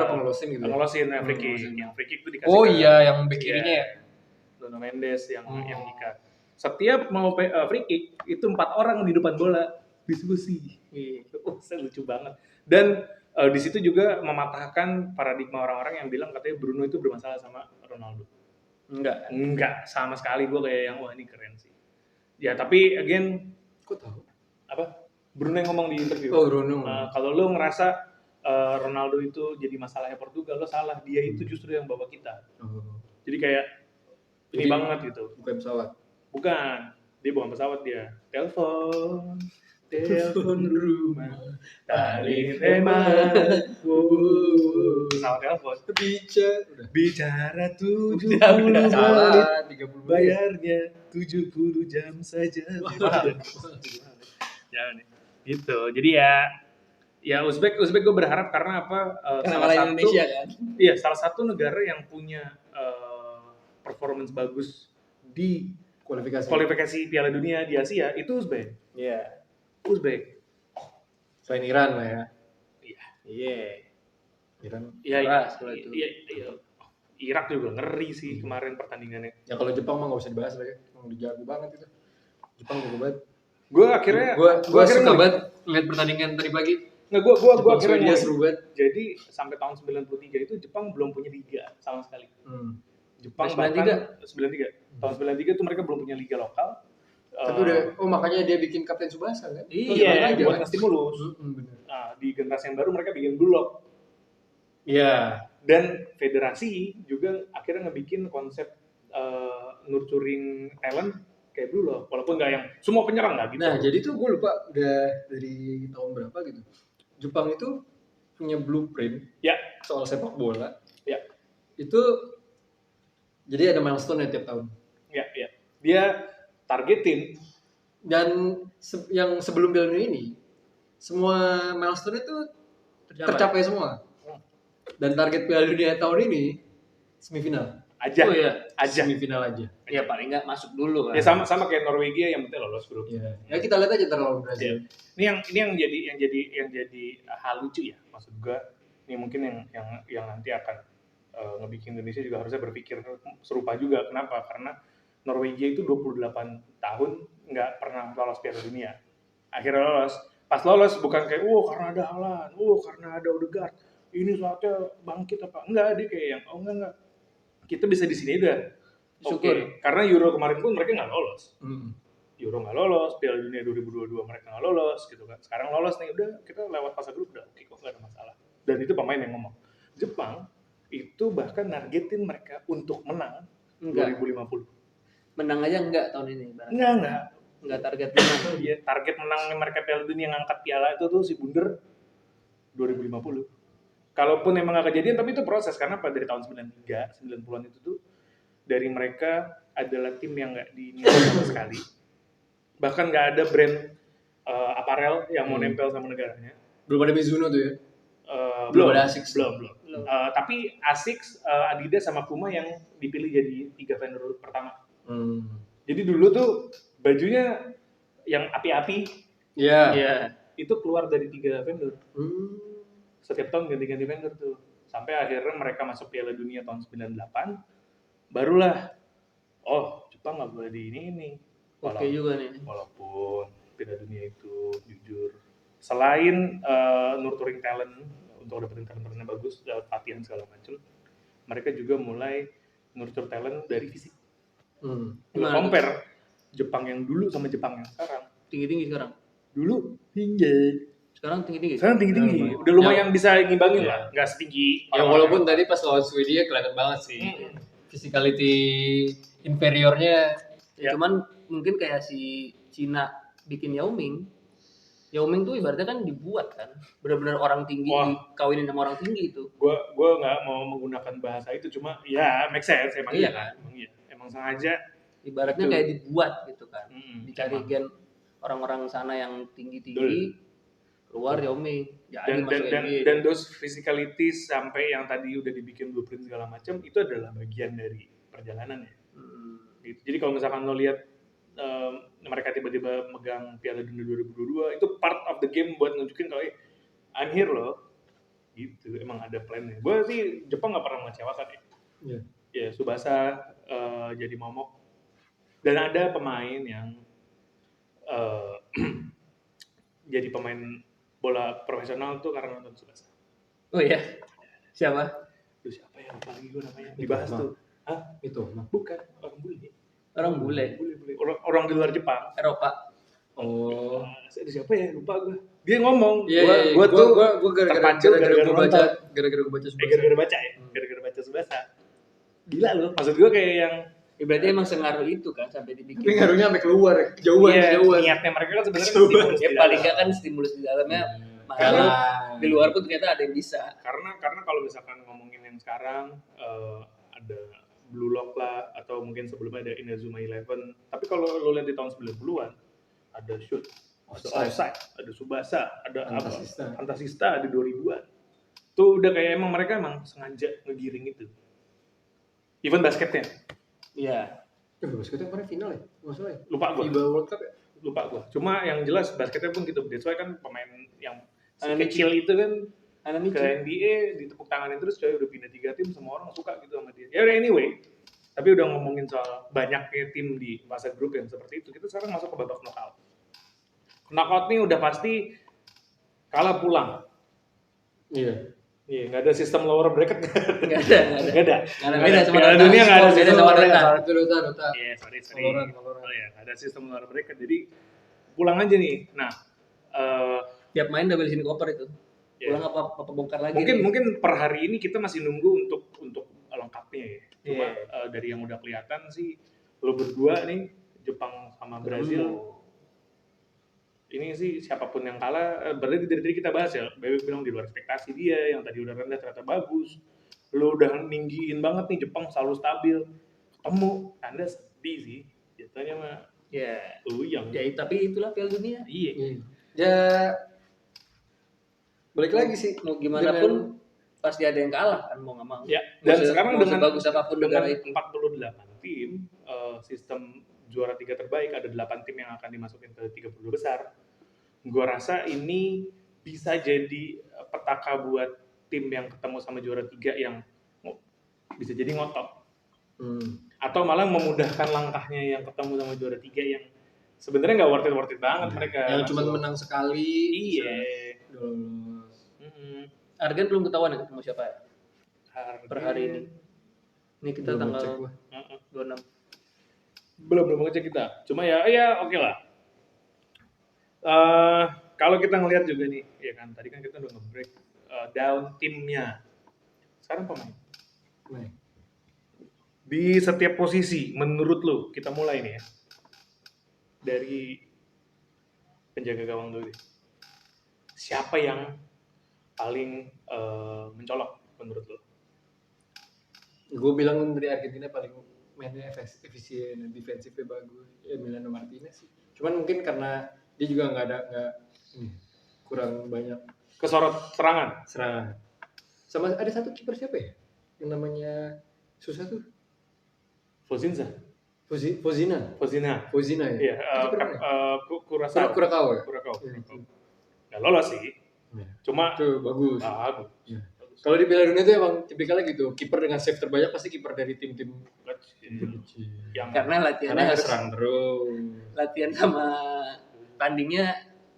pengelosin gitu. Pengelosin free kick. Yang free kick itu dikasih. Oh iya, yang bek kirinya ya. Nuno Mendes yang ikat. Setiap mau free kick itu 4 orang di depan bola diskusi. Lucu banget. Dan di situ juga mematahkan paradigma orang-orang yang bilang katanya Bruno itu bermasalah sama Ronaldo. Enggak sama sekali. Gue kayak yang wah ini keren sih. Ya tapi again, kok tahu? Apa? Bruno yang ngomong di interview. Oh Bruno. Kalau lo ngerasa Ronaldo itu jadi masalahnya Portugal, lo salah. Dia itu justru yang bawa kita. Jadi kayak ini banget gitu. Bukan pesawat. Bukan. Dia bukan pesawat dia. Telepon rumah. Tali remote. Pesawat telepon. Bicara 70 menit. Salah 30 menit. Bayarnya 70 jam saja. Jangan nih. Gitu. Jadi ya Uzbek gue berharap karena apa? Salah satu Indonesia kan. Iya, salah satu negara yang punya performance bagus di kualifikasi Piala Dunia di Asia itu Uzbek. Iya. Uzbek. Selain Iran lah ya. Iya. Iran. Iya. Irak juga ngeri sih kemarin pertandingannya. Ya kalau Jepang mah nggak usah dibahas lagi. Emang udah jago banget itu. Jepang jago banget. Gue akhirnya suka banget lihat pertandingan tadi pagi. Nggak, gue akhirnya seru banget. Jadi sampai tahun 93 itu Jepang belum punya liga sama sekali. Jepang 93. Tahun 93 itu mereka belum punya liga lokal. Tapi makanya dia bikin Kapten Tsubasa kan? Iya, buat stimulus. Bener. Nah, di generasi yang baru mereka bikin Bulog. Iya. Dan federasi juga akhirnya ngebikin konsep nurturing talent kayak Bulog. Walaupun nggak yang semua penyerang nggak gitu. Nah, jadi tuh gue lupa udah dari tahun berapa gitu. Jepang itu punya blueprint soal sepak bola. Ya. Itu jadi ada milestone ya tiap tahun. Ya. Dia targetin. Dan yang sebelum Piala Dunia ini semua milestone itu tercapai semua. Dan target Piala Dunia tahun ini semifinal. Aja. Oh iya, semifinal aja. Ya paling nggak masuk dulu kan. Ya sama kayak Norwegia yang penting lolos grup. Iya. Ya kita lihat aja terlalu Brazil. Ini yang jadi hal lucu ya, maksud gua. Ini mungkin yang nanti akan ngebikin Indonesia juga harusnya berpikir serupa juga. Kenapa? Karena Norwegia itu 28 tahun nggak pernah lolos Piala Dunia. Akhirnya lolos. Pas lolos bukan kayak, karena ada Haaland, karena ada Odegaard, ini saatnya bangkit apa? Enggak, dia kayak yang, enggak. Kita bisa di sini udah. Oke. Karena Euro kemarin pun mereka nggak lolos. Euro nggak lolos, Piala Dunia 2022 mereka nggak lolos gitu kan. Sekarang lolos nih, udah kita lewat fase grup udah oke kok, nggak ada masalah. Dan itu pemain yang ngomong. Jepang itu bahkan nargetin mereka untuk menang Enggak. 2050. Menang aja enggak tahun ini. Enggak target menang. Iya, target menangnya mereka Piala Dunia ngangkat piala itu tuh si Bunder 2050. Kalaupun emang gak kejadian, tapi itu proses karena pada dari tahun 93, 90-an itu tuh dari mereka adalah tim yang nggak dinilai sama sekali. Bahkan nggak ada brand aparel yang mau nempel sama negaranya. Belum ada Mizuno tuh ya. Belum ada Asics. belum. Tapi Asics, Adidas sama Puma yang dipilih jadi 3 vendor pertama. Jadi dulu tuh bajunya yang api-api Iya. itu keluar dari 3 vendor. Setiap tahun ganti-ganti vendor tuh. Sampai akhirnya mereka masuk Piala Dunia tahun 98, barulah Jepang nggak boleh di ini. Oke juga nih. Walaupun Piala Dunia itu jujur selain nurturing talent untuk dapetin talent yang bagus, lewat latihan segala macam, mereka juga mulai nurture talent dari fisik. Compare Jepang yang dulu sama Jepang yang sekarang. Tinggi-tinggi sekarang. Dulu tinggi. Sekarang tinggi-tinggi. Udah lumayan bisa ngimbangin lah, nggak setinggi. Ya walaupun tadi pas lawan Swedia kelihatan banget sih. Physicality inferiornya. Ya. Cuman mungkin kayak si Cina bikin Yao Ming tuh ibaratnya kan dibuat kan, benar-benar orang tinggi dikawinin sama orang tinggi itu. Gua nggak mau menggunakan bahasa itu, cuma ya make sense emang. Iya kan. Emang sengaja. Ibaratnya kayak dibuat gitu kan. Dicari emang. gen orang-orang sana yang tinggi-tinggi, keluar Yao Ming. Dan those physicalities sampai yang tadi udah dibikin blueprint segala macam itu adalah bagian dari perjalanannya. Gitu. Jadi kalau misalkan lo lihat mereka tiba-tiba megang Piala Dunia 2022, itu part of the game buat nunjukin kalau I'm here loh. Gitu, emang ada plan-nya. Gue sih Jepang nggak pernah mengecewakan ya. Ya Tsubasa jadi momok. Dan ada pemain yang jadi pemain bola profesional tuh karena nonton Tsubasa. Oh iya? Siapa? Tuh siapa ya? Lupa lagi gue namanya. Dibahas tuh. Hah? Itu. Bukan, orang bule. Orang di luar Jepang. Eropa. Ada siapa ya? Lupa gue. Dia ngomong. Gue tuh terpacu gara-gara gue baca Tsubasa. Gara-gara baca Tsubasa. Gila loh. Maksud gue kayak yang berarti emang sengaruh itu kan sampai dibikin. Tapi ngaruhnya sampai keluar, jauhan. Niatnya mereka kan sebenarnya stimulus. Ya paling nggak kan stimulus di dalamnya. Kalau di luar pun ternyata ada yang bisa. Karena kalau misalkan ngomongin yang sekarang ada Blue Lock lah, atau mungkin sebelumnya ada Inazuma Eleven. Tapi kalau lo lihat di tahun 90-an, ada Shoot, ada Offside, ada Tsubasa, ada Fantasista, ada 2000-an. Tuh udah kayak emang mereka sengaja ngegiring itu. Even basketnya. Iya. Basketnya kemarin final ya? Nggak salah ya? Lupa gue. FIBA World Cup ya? Lupa gue. Cuma yang jelas basketnya pun gitu. That's why kan pemain yang kecil itu kan ke NBA ditepuk tanganin terus, coy udah pindah 3 tim, semua orang suka gitu sama dia. Ya anyway, tapi udah ngomongin soal banyaknya tim di fase grup yang seperti itu, kita sekarang masuk ke babak knockout. Knockout nih udah pasti kalah pulang. Iya, nggak ada sistem lower bracket. Nggak ada. Beda sama Piala Dunia, nggak ada sistem lower bracket. Dota. Iya, sorry. Nggak ada sistem lower bracket, jadi pulang aja nih. Nah, tiap main double sini koper itu. Pulang apa bongkar lagi. Mungkin per hari ini kita masih nunggu untuk lengkapnya ya. Cuma dari yang udah kelihatan sih, lo berdua nih Jepang sama Brazil. Ini sih siapapun yang kalah, berarti dari tadi kita bahas ya, Bebek bilang di luar ekspektasi dia, yang tadi udah rendah ternyata bagus. Lo udah ninggiin banget nih Jepang selalu stabil. Ketemu, Anda sedih sih. Jatuhnya mah yang. Ya tapi itulah Piala Dunia. Iya. Ya balik lagi sih, mau gimana pun pasti ada yang kalah kan, mau nggak mau. Ya. Dan sekarang dengan bagus apapun dengan negara itu. 48 tim, sistem juara 3 terbaik, ada 8 tim yang akan dimasukin ke 30 besar. Gue rasa ini bisa jadi petaka buat tim yang ketemu sama juara 3 yang bisa jadi ngotot. Atau malah memudahkan langkahnya yang ketemu sama juara 3 yang sebenarnya nggak worth it banget mereka. Yang cuma menang sekali. Iya. Argen belum ketahuan ya ketemu siapa ya? Per hari ini. Ini kita belum tanggal 26. Belum ngecek kita. Cuma ya oke lah. Kalau kita ngelihat juga nih, ya kan tadi kan kita udah nge-break down timnya. Sekarang pemain. Nah, Di setiap posisi, menurut lu, kita mulai nih ya. Dari penjaga gawang dulu deh. Siapa yang paling mencolok menurut lu? gue bilang dari Argentina paling mainnya efisien, defensifnya bagus. Emiliano Martinez sih. Cuman mungkin karena dia juga kurang banyak Kesorot serangan. serangan. Sama ada satu kiper siapa ya? Yang namanya susah tuh. Fozinza. Fozina ya. Iya, Itu kiper mana? Curaçao. Kurakao ya? Curaçao. Iya, itu. Nggak lolos sih. Iya. Cuma Itu bagus. bagus. Iya. Kalau di Piala Dunia itu emang tipikalnya gitu, kiper dengan save terbanyak pasti kiper dari tim-tim kecil. Yang Karena latihannya Karena harus serang terus. latihan sama tandingnya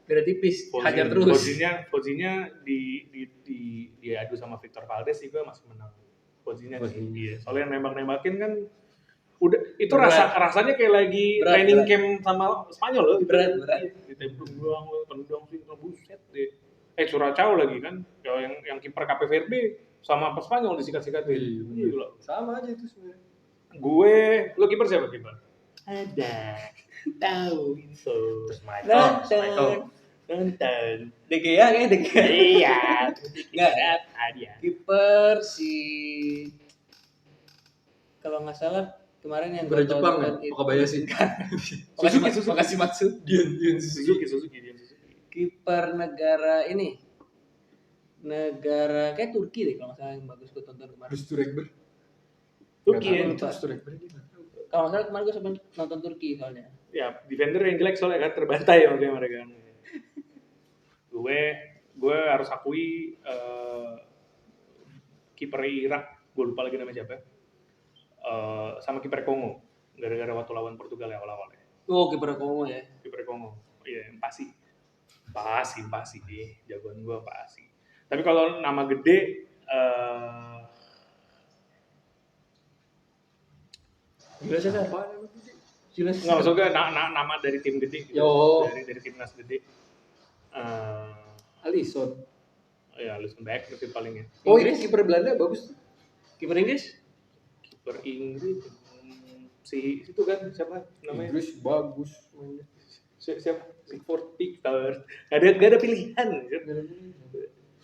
beda tipis, hajar terus. Fozinya diadu sama Victor Valdes juga masih menang. Fozinya sih. Iya. Soalnya nembak-nembakin kan udah itu Berat. rasanya kayak lagi Berat, training berat. camp sama Spanyol loh. Berat. Ditembak doang, tendang sih, buset deh. Curaçao lagi kan, yang kiper Cape Verde sama Spanyol disikat-sikatin. Iya, Gila. sama aja itu sebenarnya. Lo kiper siapa kiper? Ada. Tahu itu. Terus Nonton. Nonton. De Gea kayaknya De Gea. Iya. Nggak. Ada. Kiper si kalau nggak salah kemarin yang Kiper gua Jepang ya? tonton itu- Okabayashi. Suzuki. Makasih Matsu. Dian Suzuki. Kiper negara ini. Negara kayak Turki deh kalau nggak salah yang bagus gua tonton kemarin. Dusturekber. Turki ya. Lupa. Dusturekber gimana? Kalau nggak salah kemarin gua sempat nonton Turki soalnya. Ya, defender yang jelek soalnya kan terbantai sama mereka. Gue harus akui kiper Irak, gue lupa lagi namanya siapa. Sama kiper Kongo, gara-gara waktu lawan Portugal ya awal-awal ya. Oh, kiper Kongo ya. Kiper Kongo, iya yang pasti deh, jagoan gue pasti. Tapi kalau nama gede, Gila sih Apa? Jelas. nggak maksud gue nama dari tim gede, gitu. Yo. dari timnas gede. Alisson. Ya, Alisson Beck itu paling ya. Oh, Inggris? itu kiper Belanda bagus tuh. Kiper Inggris? Kiper Inggris si itu kan siapa namanya? Inggris bagus mainnya. Siapa? Pickford. Gak ada pilihan.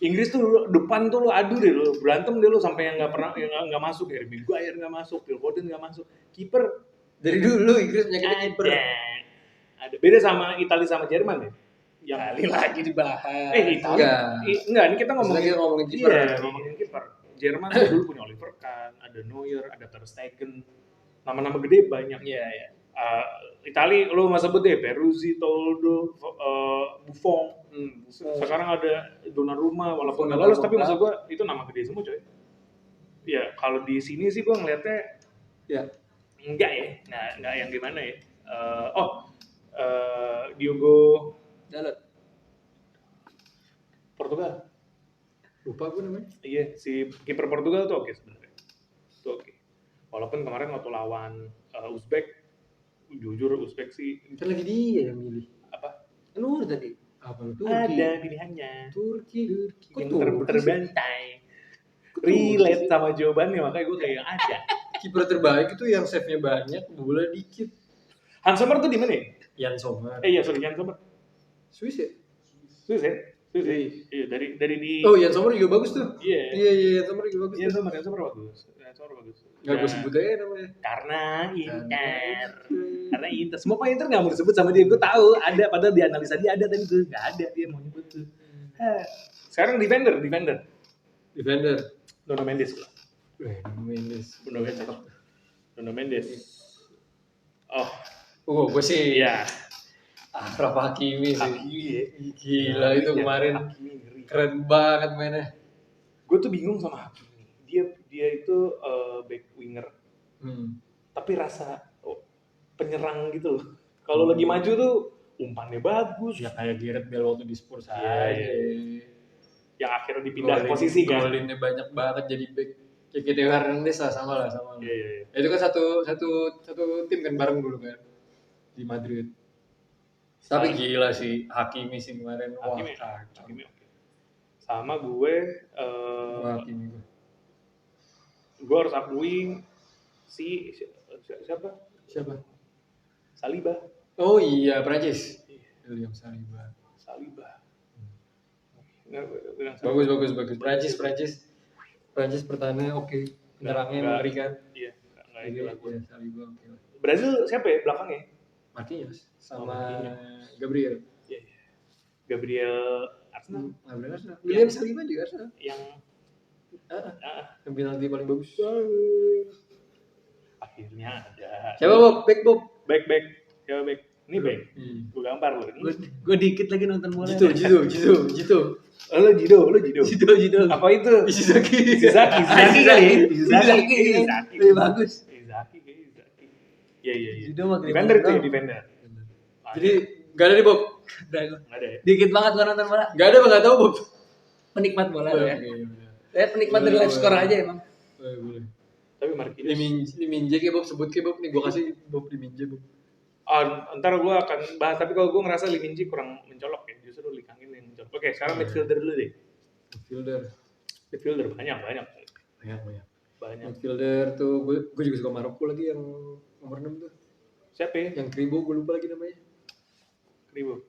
Inggris tuh depan tuh lo adu deh lo, berantem deh lo sampai yang nggak pernah yang nggak masuk ya, Maguire nggak masuk, Phil Foden nggak masuk, kiper Dari dulu Inggris penyakitnya kiper. ada beda sama Italia sama Jerman ya. Yang Kali lagi dibahas. Italia enggak, ini kita Lagi ngomongin kiper. Iya, ngomongin kiper. Jerman tuh dulu punya Oliver Kahn, ada Neuer, ada Ter Stegen, nama-nama gede banyak. Iya, iya. Italia lo nggak sebut deh, Peruzzi, Toldo, Buffon. Sekarang ada Donnarumma, walaupun nggak lolos tapi maksud gua itu nama gede semua coy. Ya kalau di sini sih gua ngelihatnya Ya. enggak ya, nggak yang gimana ya. Diogo Dalot. Portugal. Lupa gue namanya. Iya, si kiper Portugal tuh oke sebenarnya. Tuh oke. Walaupun kemarin waktu lawan Uzbek, jujur Uzbek sih Kan lagi dia yang milih. apa? Nur tadi. Apa lu? Ada pilihannya. Turki. Kok Yang Turki sih? terbantai. Kok Turki Relate sih? sama jawabannya, makanya gue kayak ada. Kiper terbaik itu yang save-nya banyak, bola dikit. Hans Sommer tuh di mana ya? Jan Sommer. Iya, sorry, Hans Sommer. Swiss ya? Swiss ya? Swiss ya? Iya, dari di Oh, Jan Sommer juga bagus tuh. Iya. Iya, Jan Sommer juga bagus. Hans tuh. Sommer bagus. Hans Sommer bagus. Nggak gue Nah, sebut aja namanya. Karena Inter. Karena Inter. Semua pemain Inter nggak mau disebut sama dia. Gue tahu ada, padahal di analisa dia ada tadi tuh. Nggak ada dia mau nyebut tuh. Sekarang defender. Defender. Nuno Mendes lah. Nuno Mendes. Oh, Gue sih iya. Achraf Hakimi sih. Hakimi ya. Gila itu kemarin Hakimi ngeri. keren banget mainnya. Gue tuh bingung sama Hakimi. Dia itu back winger, tapi rasa penyerang gitu loh. Kalau lagi maju tuh umpannya bagus. Ya kayak Gareth Bale waktu di Spurs Iya, aja. Yang akhirnya dipindah posisi kan. Golinnya banyak banget jadi back. Kayak Theo Hernandez lah sama lah. Iya. Itu kan satu tim kan bareng dulu kan di Madrid. Tapi gila sih Hakimi sih kemarin. Wah, Hakimi kacau. oke. Sama gue Hakimi. gue harus akui siapa? Siapa? Saliba. Oh iya, Prancis. William Saliba. Nggak, bilang Bagus. Prancis pertahanannya oke. Penyerangnya Nggak. mengerikan. Iya, nggak ini lah gue. Iya, Saliba oke. Brazil siapa ya belakangnya? Marquinhos sama Marquinhos. Gabriel. Iya. Gabriel Arsenal. Gabriel Arsenal. William Saliba juga Arsenal. Yang Yang penalti paling bagus. akhirnya ada. Siapa Bob? Back Bob. Back. Siapa back? Ini back. Gue gampar lu. Gue dikit lagi nonton bola. Jitu. Oh, lo Jido. Jido. Apa itu? Ishizaki. Izaki kali. Izaki. Lebih bagus. Izaki. Iya. Jido mah Defender itu ya, defender. Jadi gak ada nih Bob. Udah gua. Nggak ada ya? Dikit banget gua nonton bola. Gak ada nggak tahu Bob. Penikmat bola Oh, ya. iya. Penikmat dari live score aja emang. Boleh. Tapi Marquinhos. Liminje kayak Bob, sebut kayak Bob nih, gua kasih Bob Liminje Bob. Ntar gue akan bahas, tapi kalau gue ngerasa Lee Min-ji kurang mencolok ya, justru Lee Kang-in yang mencolok. Oke, sekarang midfielder dulu deh. Midfielder banyak. Midfielder tuh gue juga suka Maroko lagi yang nomor 6 tuh. Siapa ya? Yang Kribo gue lupa lagi namanya. Kribo.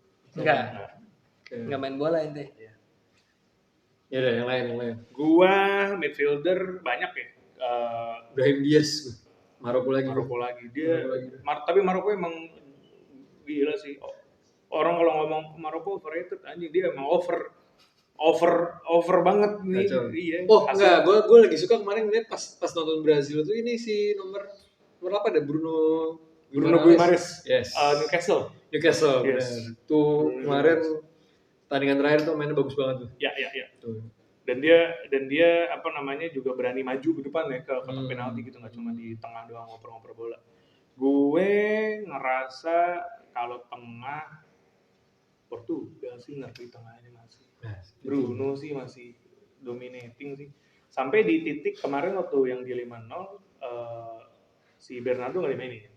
Enggak main bola ente. Ya udah yang lain. Gua midfielder banyak ya. Brahim Diaz. Maroko lagi. Dia tapi Maroko emang gila sih. Orang kalau ngomong Maroko overrated anjing, dia emang over banget nih. Kacau. Iya. Oh enggak, gue lagi suka kemarin ngeliat pas nonton Brazil tuh ini si nomor apa ada Bruno Guimaraes. Yes. Newcastle. Yes. Bener. Tuh kemarin pertandingan terakhir tuh mainnya bagus banget tuh. Ya. Tuh. Dan dia apa namanya juga berani maju ke depan ya, ke kotak penalti gitu, nggak cuma di tengah doang ngoper-ngoper bola. Gue ngerasa kalau tengah Portugal sih ngerti tengahnya masih. Bruno sih masih dominating sih. Sampai di titik kemarin waktu yang di 5-0 si Bernardo nggak dimainin.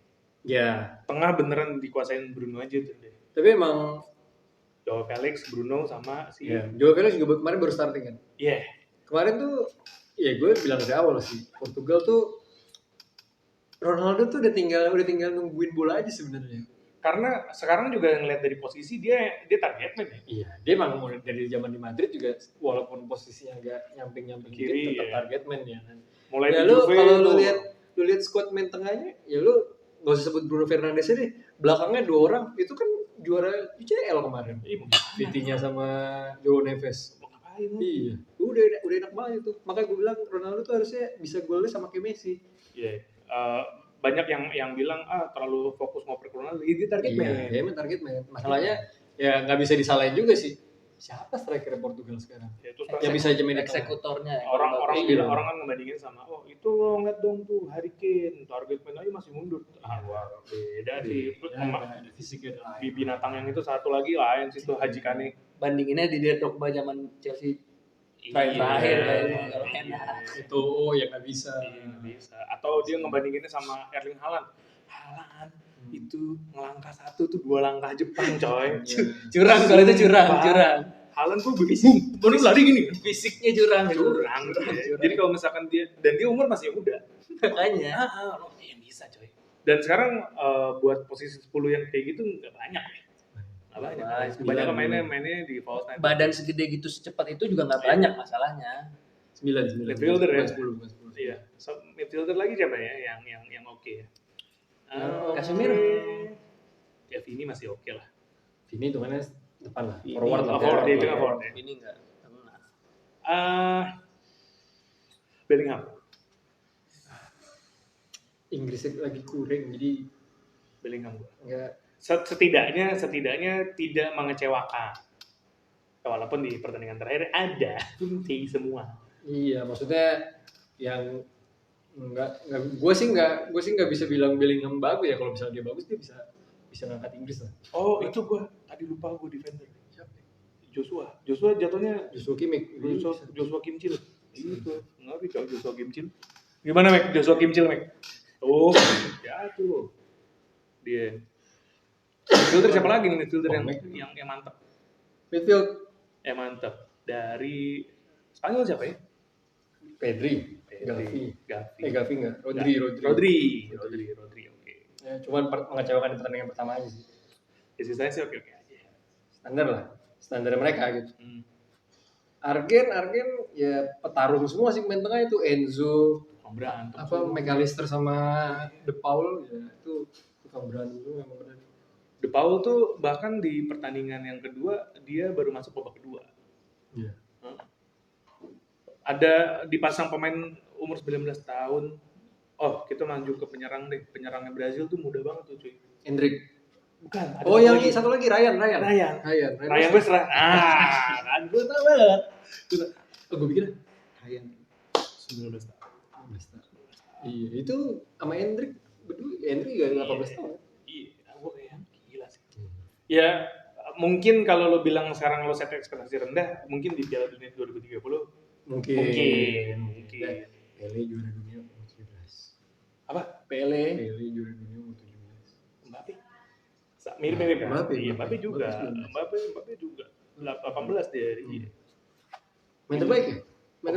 Ya. Tengah beneran dikuasain Bruno aja tuh deh. Tapi emang Joao Felix, Bruno sama si Joao Felix juga kemarin baru starting kan. Iya. Kemarin tuh ya gue bilang dari awal sih Portugal tuh Ronaldo tuh udah tinggal nungguin bola aja sebenarnya. Karena sekarang juga ngeliat dari posisi dia target man ya. Iya, dia emang mulai dari zaman di Madrid juga walaupun posisinya agak nyamping Kiri, tetap ya. target man ya kan. Mulai Ya di lu Juve kalau lu tuh. lihat squad main tengahnya, ya lu nggak usah sebut Bruno Fernandes deh. Belakangnya 2 orang itu kan juara UCL kemarin. Vitinha sama Joao Neves. Mau ngapain lu? Iya, udah enak banget itu. Makanya gue bilang Ronaldo tuh harusnya bisa golnya sama kayak Messi. Iya. Banyak yang bilang terlalu fokus ngoper ke Ronaldo. Dia target man. Iya, dia emang target man. Masalahnya ya nggak bisa disalahin juga sih. Siapa striker Portugal sekarang? Ya, terus Yang bisa aja main di tengah. Eksekutornya. orang Iya. orang kan ngebandingin sama itu lo ngeliat dong tuh Harry Kane target man aja masih mundur. Wah, beda sih. Terus ada fisiknya ada lain. binatang yang itu satu lagi lain sih tuh Haji Kane. Bandinginnya di Drogba zaman Chelsea Terakhir kayaknya kalau enak. itu ya nggak bisa. Iya, nggak bisa. Atau dia ngebandinginnya sama Erling Haaland. Itu ngelangkah 1 tuh 2 langkah Jepang coy. Curang kalau itu curang. Haaland tuh fisik, baru lari gini. Fisiknya curang. Jadi kalau misalkan dia umur masih muda, Makanya. yang bisa coy. Dan sekarang buat posisi 10 yang kayak gitu nggak banyak. Nggak banyak. Kebanyakan mainnya di false nine. Badan segede gitu secepat itu juga nggak banyak masalahnya. 9. Midfielder ya? 10. Iya. So, midfielder lagi siapa ya yang oke ya? Casemiro. Ya Vini masih oke lah. Ini hitungannya depan lah. Ini Forward lah. forward, dia bilang forward ya. Ini enggak. Bellingham. Inggris lagi kurang jadi Bellingham gua. enggak. Setidaknya tidak mengecewakan. Walaupun di pertandingan terakhir ada kunci semua. Iya, maksudnya yang enggak gue sih enggak bisa bilang Bellingham bagus ya. Kalau misalnya dia bagus dia bisa ngangkat Inggris lah. Oh, itu gua tadi lupa gua defender. Siapa? Joshua jatuhnya Joshua Kimmich. Joshua Kimchil. Itu. Ngeri kalau Joshua Kimchil. Gimana, Mek? Joshua Kimchil, Mek? Oh, jatuh. Dia. Midfielder siapa lagi nih midfielder yang mantap? Midfield Mantap. Dari Spanyol siapa ya? Pedri. Gavi enggak. Rodri. Oke. Ya, cuman mengecewakan di pertandingan pertama aja sih. Ya, sisanya sih oke aja. Standar lah. Standar mereka gitu. Hmm. Argen ya petarung semua sih main tengah itu Enzo, Berantem. McAllister sama De Paul ya itu tukang berantem juga emang benar. De Paul tuh bahkan di pertandingan yang kedua dia baru masuk babak kedua. Iya. Ada dipasang pemain umur 19 tahun. Oh, kita maju ke penyerang deh. Penyerangnya Brazil tuh muda banget tuh, cuy. Hendrik. Bukan. Oh, yang satu lagi Ryan. Ryan Westbrook. Kan gue tahu banget. Gue pikir Ryan 19 tahun. Iya, itu sama Hendrik berdua. Hendrik juga 18 tahun. Iya, gue yang gila sih. Ya, mungkin kalau lo bilang sekarang lo set ekspektasi rendah, mungkin di Piala Dunia 2030 mungkin. Pele juara dunia umur 17. Apa? Pele juara dunia umur 17. Mbappe. Mirip-mirip ya? Mbappe. Iya, Mbappe juga. Mbappe juga. 18 dia. Iya. Main terbaik ya? Main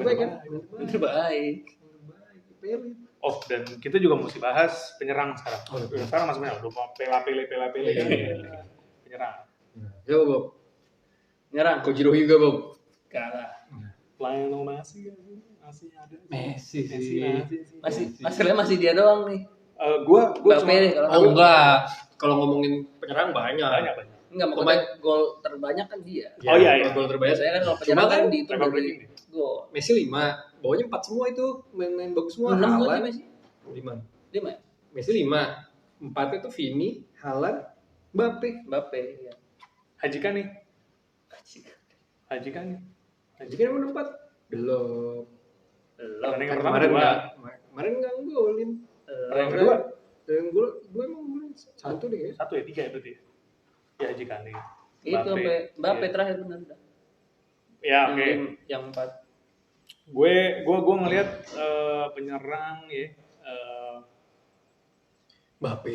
terbaik. Pele. Oh, dan kita juga mesti bahas penyerang sekarang. Sekarang masih banyak. Udah Pele. Penyerang. Siapa, Bob? Nyerang. Kojiro juga, Bob. Kalah. Lionel Messi ada. Messi Masih dia doang nih. Gua Mbappe cuma deh, kalau- Oh enggak. Kalau ngomongin penyerang banyak. banyak. Enggak, maksudnya gol terbanyak kan dia. Oh, iya. Gol terbanyak. Biasanya kan kalau Cuma penyerang kan kan dihitung record dari breaking. gol. Messi 5, bawahnya 4 semua itu. Main bagus semua. 6 gol sih Haaland Messi. 5. 5 ya? Messi 5. 4 itu Vini, Haaland, Mbappe. Mbappe ya. Hajikan nih. Hajikan nih. Jadi kan emang 4 belum. Pertandingan Kan pertama kemarin dua. kemarin enggak golin. Pertandingan kedua. Dan gue emang golin 1 deh ya. 1 ya 3 ya berarti. Ya Hajikan nih. Itu sampai Mbappe Iya. terakhir benar udah. Ya oke. Yang 4. Gue ngelihat penyerang ya. Mbappe.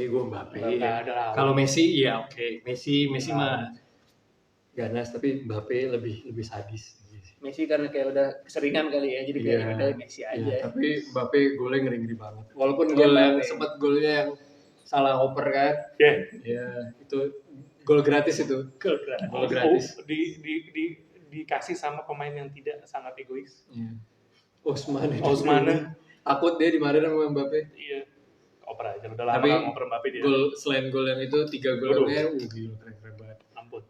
Nggak ada lah. Kalau Messi ya oke. Messi mah ganas tapi Mbappe lebih sadis. Messi karena kayak udah keseringan kali ya, jadi kayak Iya. udah Messi aja. Iya, tapi Mbappe golnya ngeri-ngeri banget. Walaupun Iya, gol yang Mbappe. sempat golnya yang salah oper kan. Ya. Ya, itu gol gratis itu. Gol keras. Gol gratis. Dikasih sama pemain yang tidak sangat egois. Iya. Osmane. Takut dia dimarahin sama Mbappe. Iya. Oper aja udah lama Tapi nggak ngoper Mbappe dia. Selain gol yang itu 3 golnya gila keren banget. Ampun.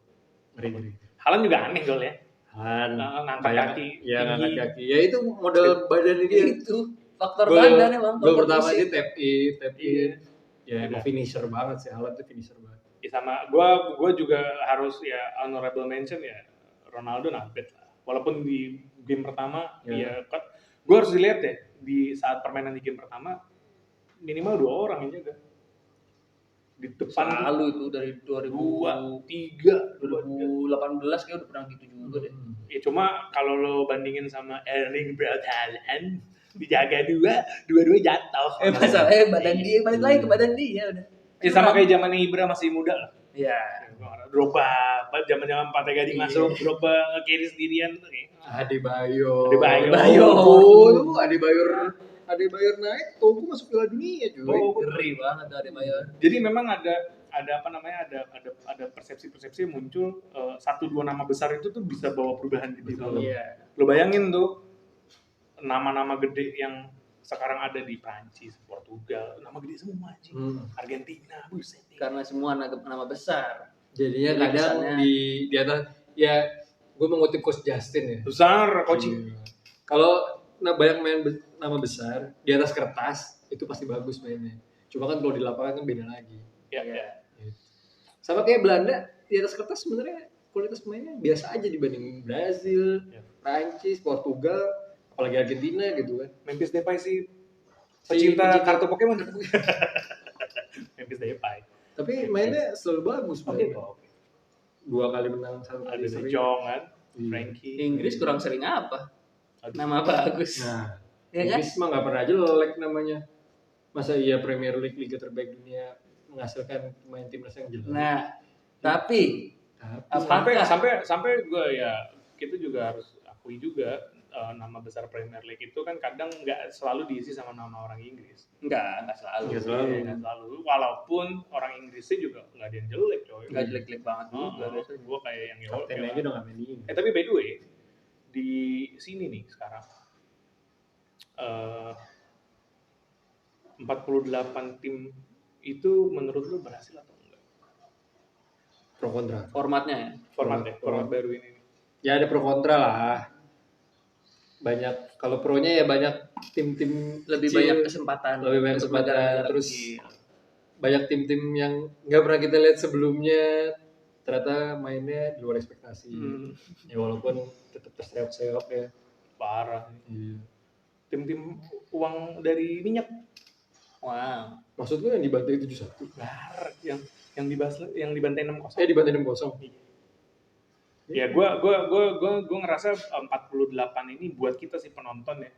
Ngeri. Haaland juga aneh golnya. Ngangkat kaki. Ya tinggi. ngangkat kaki. Ya itu modal badan dia. Itu faktor badan emang. Gol faktor pertama fisik. dia tap in. Iya. Ya emang finisher banget sih. Haaland tuh finisher banget. Ya sama gua juga harus ya honorable mention ya Ronaldo not bad lah. Walaupun di game pertama Ya. ya kan gua harus dilihat deh di saat permainan di game pertama minimal 2 orang yang jaga. Di depan Selalu itu dari 2, 3, 2018 kayak udah pernah gitu juga deh. Ya cuma kalau lo bandingin sama Erling Braut Haaland dijaga dua-dua jatuh. Masalahnya badan dia balik lagi ke badan dia udah. Ya sama kayak zaman Ibra masih muda lah. Iya. Drogba, zaman-zaman Pak Gading masuk, Drogba nge-carry sendirian tuh kayak. Adebayor. Adebayor naik, Togo masuk Piala Dunia cuy. Ngeri banget tuh Adebayor. Jadi memang ada apa namanya ada persepsi-persepsi muncul 1-2 nama besar itu tuh bisa bawa perubahan gitu. Iya. Lo bayangin tuh nama-nama gede yang sekarang ada di Prancis, Portugal, nama gede semua anjing. Argentina, buset. Karena semua nama besar. Jadinya Jadi kadang kesannya- di atas ya gue mengutip coach Justin ya. Besar coaching. Iya. Kalau banyak main nama besar di atas kertas itu pasti bagus mainnya. Cuma kan kalau di lapangan kan beda lagi. Ya. Sama kayak Belanda di atas kertas sebenarnya kualitas mainnya biasa aja dibanding Brazil, Prancis, Portugal, apalagi Argentina gitu kan. Memphis Depay sih pecinta kartu Pokemon. Memphis Depay. Tapi mainnya selalu bagus. Oke. 2 kali menang, 1 kali Ada si seri. Jong kan, Iya. Frankie. Inggris kurang sering apa? Nama bagus. Nah, Ya kan? Inggris mah nggak pernah jelek namanya. Masa iya Premier League liga terbaik dunia menghasilkan pemain timnas yang jelek. Nah, tapi Tapi apa- sampai gue ya kita juga harus akui juga nama besar Premier League itu kan kadang nggak selalu diisi sama nama orang Inggris. Enggak selalu. Nggak selalu. Iya, nggak selalu. Walaupun orang Inggrisnya juga nggak ada yang jelek, coy. Enggak jelek-jelek banget juga biasa. Gue kayak yang Kaptennya aja udah nggak main ini. tapi by the way, di sini nih sekarang 48 tim itu menurut lu berhasil atau enggak? Pro kontra. Formatnya ya. Format baru ini. Ya ada pro kontra lah. Banyak kalau pronya ya banyak tim-tim Lebih kecil, banyak kesempatan. lebih banyak untuk kesempatan. negara-negara Terus kecil. banyak tim-tim yang nggak pernah kita lihat sebelumnya ternyata mainnya di luar ekspektasi. Ya walaupun tetap terseok-seok ya. Parah. Iya. Tim-tim uang dari minyak. Wow. Maksud lu yang dibantai 7-1? Bar yang dibantai 6-0. Dibantai 6-0. Ya gua ngerasa 48 ini buat kita sih penonton ya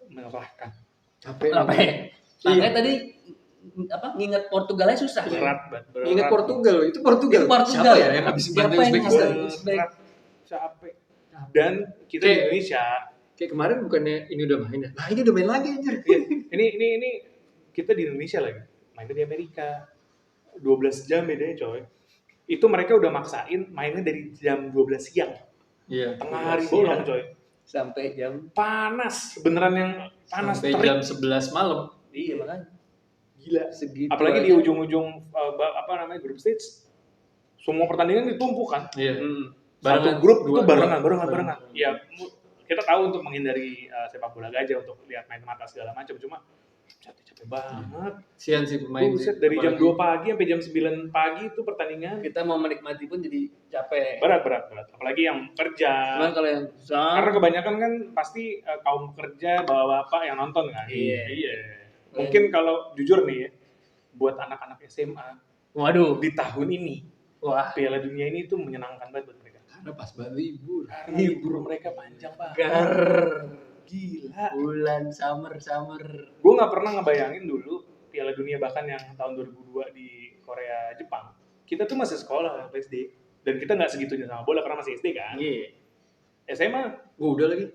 melelahkan. Capek. Apa ya? Makanya tadi nginget Portugalnya susah. Berat banget. Ingat Portugal, itu Portugal. Itu Portugal. Siapa ya yang habis Siapa bantai yang Uzbekistan? Berat. Capek. Dan kita di Kayak- Indonesia, Kayak kemarin bukannya ini udah main ya? Nah ini udah main lagi anjir. iya, ini kita di Indonesia lagi. Mainnya di Amerika. 12 jam bedanya, coy. Itu mereka udah maksain mainnya dari jam 12 siang. Iya. Tengah hari bolong, coy. Sampai jam. Panas, beneran yang panas Sampai terik. jam 11 malam. Iya makanya. Gila. Segitu. Apalagi aja. di ujung-ujung grup stage, semua pertandingan ditumpuk kan. Iya. Satu grup itu dua- barengan. Ya kita tahu untuk menghindari sepak bola gajah untuk lihat main mata segala macam, cuma capek banget. Sian sih pemain. Buset, dari jam 2 pagi sampai jam 9 pagi itu pertandingan. Kita mau menikmati pun jadi capek. Berat. Apalagi yang kerja. Cuman kalau yang besar, Karena kebanyakan kan pasti kaum kerja bawa bapak yang nonton kan. Iya. Mungkin kalau jujur nih ya, buat anak-anak SMA waduh, di tahun ini, wah, Piala Dunia ini tuh menyenangkan banget buat mereka. Karena pas banget libur. Karena libur mereka panjang banget. gar, Gila. bulan summer. Gue nggak pernah ngebayangin dulu Piala Dunia bahkan yang tahun 2002 di Korea Jepang. Kita tuh masih sekolah SD dan kita nggak segitunya sama bola karena masih SD kan. Iya. SMA Udah lagi.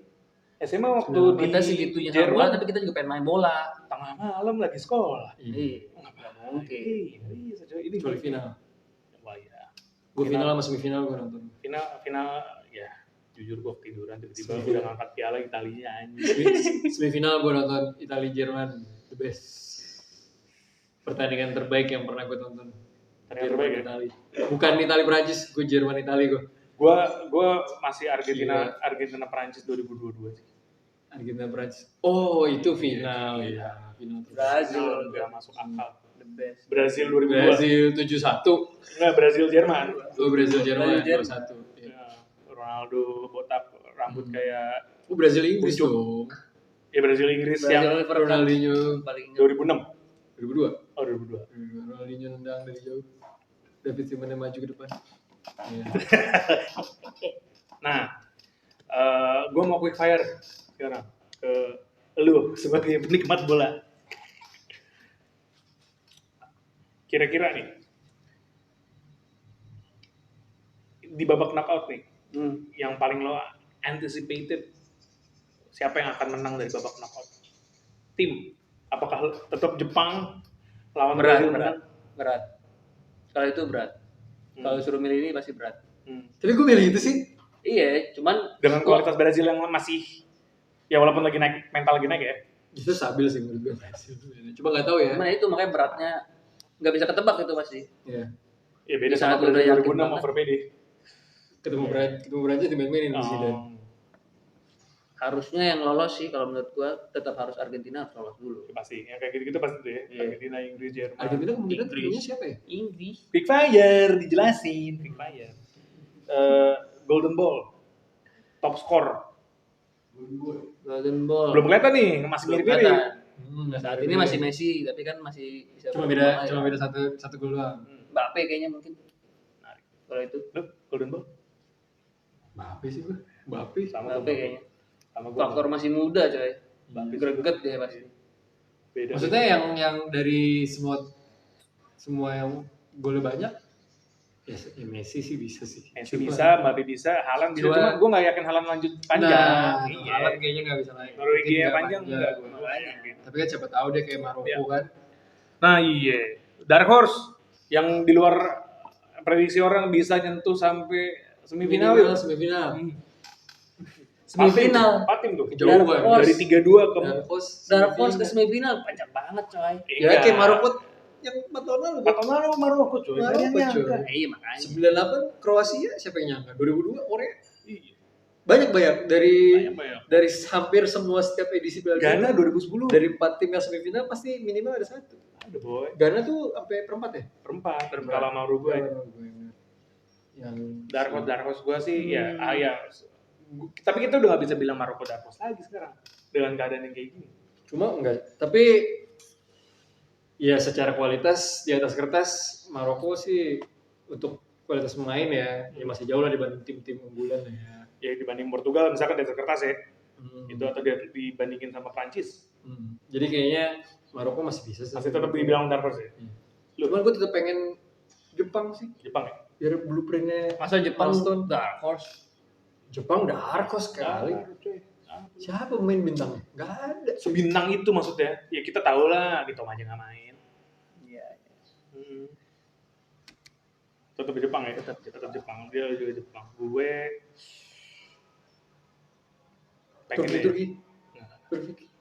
waktu di Kita segitunya sama bola, Jerman tapi kita juga pengen main bola. tengah malam lagi sekolah. Iya. Nggak mungkin. Bisa coy. Ini Kecuali final. Wah ya. Gue final sama semifinal gue nonton. Final ya jujur gue tiduran tiba-tiba Semifinal. udah ngangkat piala Italia anjing. Semifinal gue nonton Italia Jerman, the best. Pertandingan terbaik yang pernah gue tonton. Pertandingan terbaik ya? Italia. Bukan Italia Prancis, gue Jerman Italia gue. Gue masih Gila. Argentina Prancis 2022 sih. Argentina Prancis. Oh itu final ya. Final terbaik. Brazil Nggak masuk akal. the best. Brazil 2002. Brazil 7-1. Enggak, Brazil Jerman. Oh Brazil Jerman Brazil 2-1. Ya. Ya, Ronaldo botak rambut kayak Oh Brazil Inggris Pucuk. dong. ya Brazil Inggris Brazil yang Liverpool Ronaldinho paling ingat. 2006. 2002. Oh 2002. Ronaldinho nendang dari jauh. David Simon maju ke depan. Iya. Nah, gue mau quick fire sekarang ke lu sebagai penikmat bola. Kira-kira nih di babak knockout nih, yang paling lo anticipated siapa yang akan menang dari babak knockout? Tim, apakah tetap Jepang lawan Brazil menang? berat. Kalau itu berat. Kalau suruh milih ini pasti berat. Tapi gue milih itu sih. Iya, cuman Dengan kualitas Brazil yang masih ya walaupun lagi naik mental lagi naik ya. Itu stabil sih menurut gue Brazil. Coba nggak tahu ya. cuman itu makanya beratnya nggak bisa ketebak itu pasti. Iya. Ya beda Di saat sama udah Brazil yakin 2006 banget. over PD. Ketemu Prancis dimain-mainin di sini. Harusnya yang lolos sih kalau menurut gua tetap harus Argentina harus lolos dulu. Pasti yang kayak gitu-gitu pasti tuh ya. Iya. Argentina, Inggris, Jerman. Argentina kemungkinan Inggris. ketemunya siapa ya? Inggris. Quick fire dijelasin, quick fire. Golden Ball. Top score. Golden Ball. Belum kelihatan nih, masih Belum mirip-mirip. kelihatan. Saat ini masih Messi, tapi kan masih bisa Cuma berkembang beda ya. satu gol doang. Mbappe kayaknya mungkin. Menarik. Kalau itu Lu Golden Ball? Mbappe sih gue. Mbappe. Sama Mbappe kayaknya. Sama gue. Faktor masih muda coy. Mbappe sih. Greget dia pasti. Beda. Maksudnya yang dari semua yang golnya banyak, Ya, Messi sih bisa sih. Messi bisa, Mbappe bisa, Haaland bisa. Cuma gue nggak yakin Haaland lanjut panjang. Nah, Iya. Haaland kayaknya nggak bisa naik. Norwegia panjang enggak gue. Tapi kan siapa tahu dia kayak Maroko Iya. kan. Nah iya, Dark Horse yang di luar prediksi orang bisa nyentuh sampai semifinal. Minimal semifinal. Semifinal. 4 tim tuh. Kejauhan. Dari 3-2 ke Dark Horse ke semifinal panjang banget coy. Ya kayak Maroko yang 4 tahun lalu. 4 tahun lalu Maroko coy. Maroko, coy. Iya makanya. 98 Kroasia siapa yang nyangka? 2002 Korea. Iya. Banyak dari Banyak. dari hampir semua setiap edisi Piala Ghana Dunia. 2010. Dari 4 tim yang semifinal pasti minimal ada 1. Ada boy. Ghana tuh sampai perempat ya? Perempat. Kalau mau Uruguay. Yang Dark Horse gue sih ya tapi kita udah gak bisa bilang Maroko Dark Horse lagi sekarang dengan keadaan yang kayak gini. cuma enggak. Tapi ya secara kualitas di atas kertas Maroko sih untuk kualitas pemain ya masih jauh lah dibanding tim-tim unggulan ya. Ya dibanding Portugal misalkan di atas kertas ya. Hmm. Itu atau dibandingin sama Prancis. Jadi kayaknya Maroko masih bisa sih. Masih tetap dibilang Dark Horse ya. Cuman gue tetap pengen Jepang sih. Jepang ya. Biar blueprintnya Masa Jepang Milestone. Dark Horse. Jepang dark horse sekali. Siapa pemain bintangnya? Gak ada. Sebintang itu maksudnya. Ya kita tahu lah Tom aja nggak main. Iya. Tetap Jepang ya. Tetap Jepang. Dia juga Jepang. Gue pengen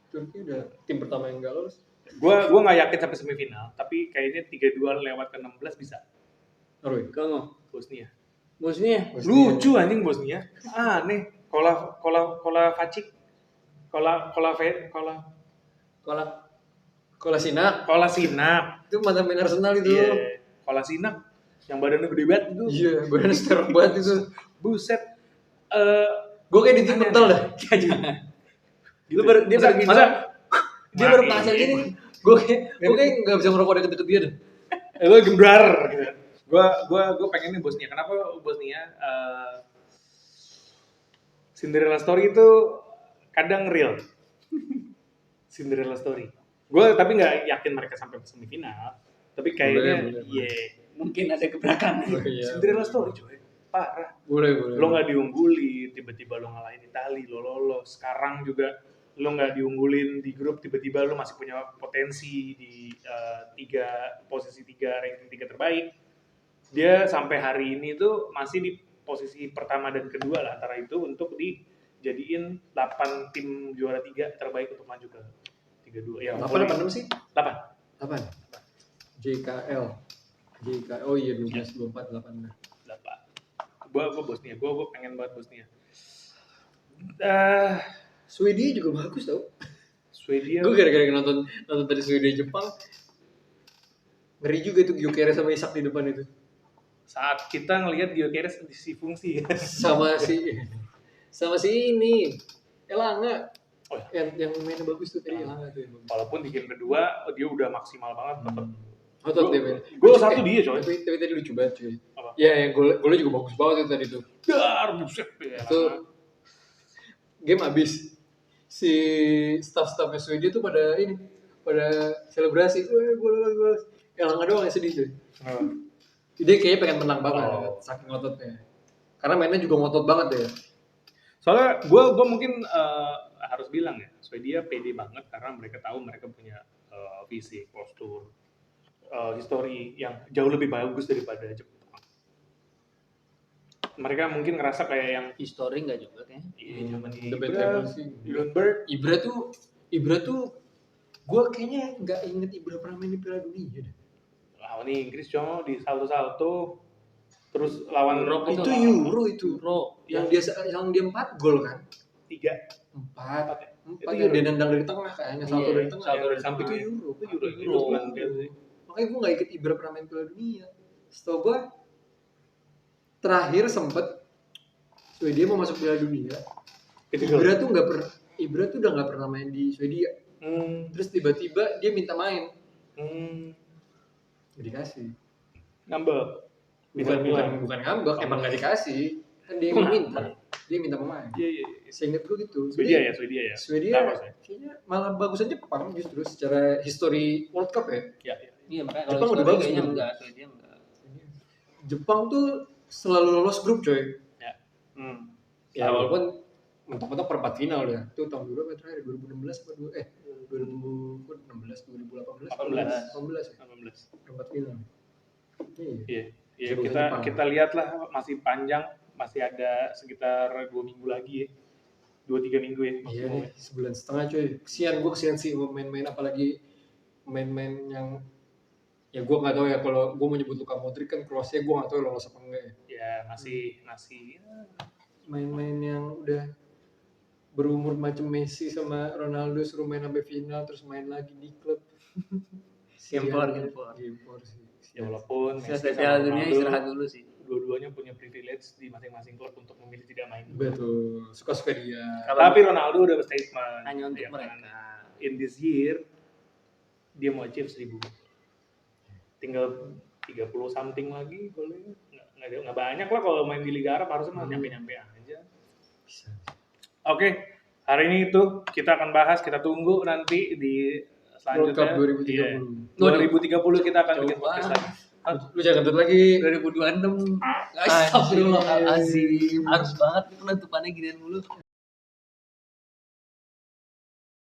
Turki udah tim pertama yang gak lolos. Gue nggak yakin sampai semifinal, tapi kayaknya 3-2 lewat ke 16 bisa. Norway. Kamu. Bosnia. Lucu Anjing Bosnia. Aneh. Kolasinac. Itu mantan main Arsenal itu. Iya. Kolasinac yang badannya gede banget itu. Iya, badannya sterok banget itu. Buset. Gue kayak di tim mental dah. Dia baru pasang gini. Gue kayak nggak bisa merokok deket-deket dia deh. Lo gembrar gitu. Gue pengennya Bosnia. Kenapa Bosnia? Cinderella story itu kadang real. Cinderella story. Gue tapi nggak yakin mereka sampai semifinal. Tapi kayaknya Mungkin ada gebrakan. Cinderella story coy. Parah. Boleh. Lo nggak diunggulin, tiba-tiba lo ngalahin Itali, lo lolos. Sekarang juga lo nggak diunggulin di grup, tiba-tiba lo masih punya potensi di posisi 3 ranking 3 terbaik. Dia sampai hari ini tuh masih di posisi pertama dan kedua lah antara itu untuk dijadiin 8 tim juara 3 terbaik untuk maju ke 32. Ya, 8 sih? 8. JKL. Oh iya 12, 24, 8. 8. Gue Bosnia, gue pengen banget Bosnia. Swedia juga bagus tau. Swedia. Gue gara-gara nonton tadi Swedia Jepang. Ngeri juga itu Gyökeres sama Isak di depan itu. Saat kita ngelihat Gyökeres diisi fungsi. sama si ini Elanga. Oh ya. Yang mainnya bagus tuh tadi Elanga tuh. Walaupun di game kedua dia udah maksimal banget tetap. Otot dia main. Gol satu dia coy. Tapi tadi lucu banget coy. Apa? Ya yang golnya juga bagus banget itu tadi tuh. Dar buset ya. Itu game habis. Si staff-staffnya Swedia tuh pada selebrasi. Gol. Elanga doang yang sedih tuh. Dia kayaknya pengen menang banget saking ngototnya. Karena mainnya juga ngotot banget ya. Soalnya gue mungkin harus bilang ya, Swedia pede banget karena mereka tahu mereka punya fisik, postur, histori yang jauh lebih bagus daripada Jepang. Mereka mungkin ngerasa kayak yang History enggak juga kayaknya. iya zaman Ibra tuh gue kayaknya nggak inget Ibra pernah main di Piala Dunia deh. lawan Inggris cuma di salto terus lawan Itu Euro yang dia 4 gol kan? 3 4 ya dia nendang dari tengah kayaknya salto dari tengah. Salto dari samping Itu Euro. Makanya gue nggak ikut Ibra pernah main Piala Dunia. Setahu gue terakhir sempet Swedia mau masuk Piala Dunia. Ibra tuh udah nggak pernah main di Swedia. Terus tiba-tiba dia minta main. Gak dikasih. Ngambek. Bukan ngambek, emang gak dikasih. Kan dia yang minta. Dia minta pemain. Iya. Seinget gue gitu. Swedia ya. Swedia kayaknya malah bagusan Jepang justru secara history World Cup ya. Iya. Iya makanya Jepang kalau udah Jepang bagus kayaknya gitu. enggak, Swedia enggak. Jepang tuh selalu lolos grup coy. Ya. Ya walaupun mentok-mentok perempat final ya. Itu tahun berapa terakhir? 2016 apa 2016, 2018, 18. 18 ya. 18. Perempat final. Iya. Iya. Ya, Seru kita Jepang. kita lihatlah masih panjang, masih ada sekitar 2 minggu lagi ya. 2-3 minggu ya. Iya nih, sebulan setengah coy. Kesian sih main-main apalagi main-main yang ya gue nggak tahu ya kalau gue mau nyebut Luka Modric kan Kroasia gue nggak tahu lolos apa enggak ya. Ya masih Main-main yang udah berumur macam Messi sama Ronaldo suruh main sampai final terus main lagi di klub. Gempor. Sih. ya walaupun Selesai Messi Piala sama Dunia Ronaldo istirahat dulu sih. dua-duanya punya privilege di masing-masing klub untuk memilih tidak main. Betul, suka-suka dia. Tapi Ronaldo udah berstatement Hanya untuk ya kan? mereka. In this year dia mau achieve 1000. Tinggal 30 something lagi boleh. Nggak banyak lah kalau main di Liga Arab harusnya mah nyampe-nyampe aja. Bisa. Oke, hari ini itu kita akan bahas, kita tunggu nanti di World Cup selanjutnya. 2030. Iya. 2030 kita akan bikin Coba. podcast lagi. Lu jangan kentut lagi. 2026. Astagfirullahaladzim. Harus banget penutupannya ginian mulu.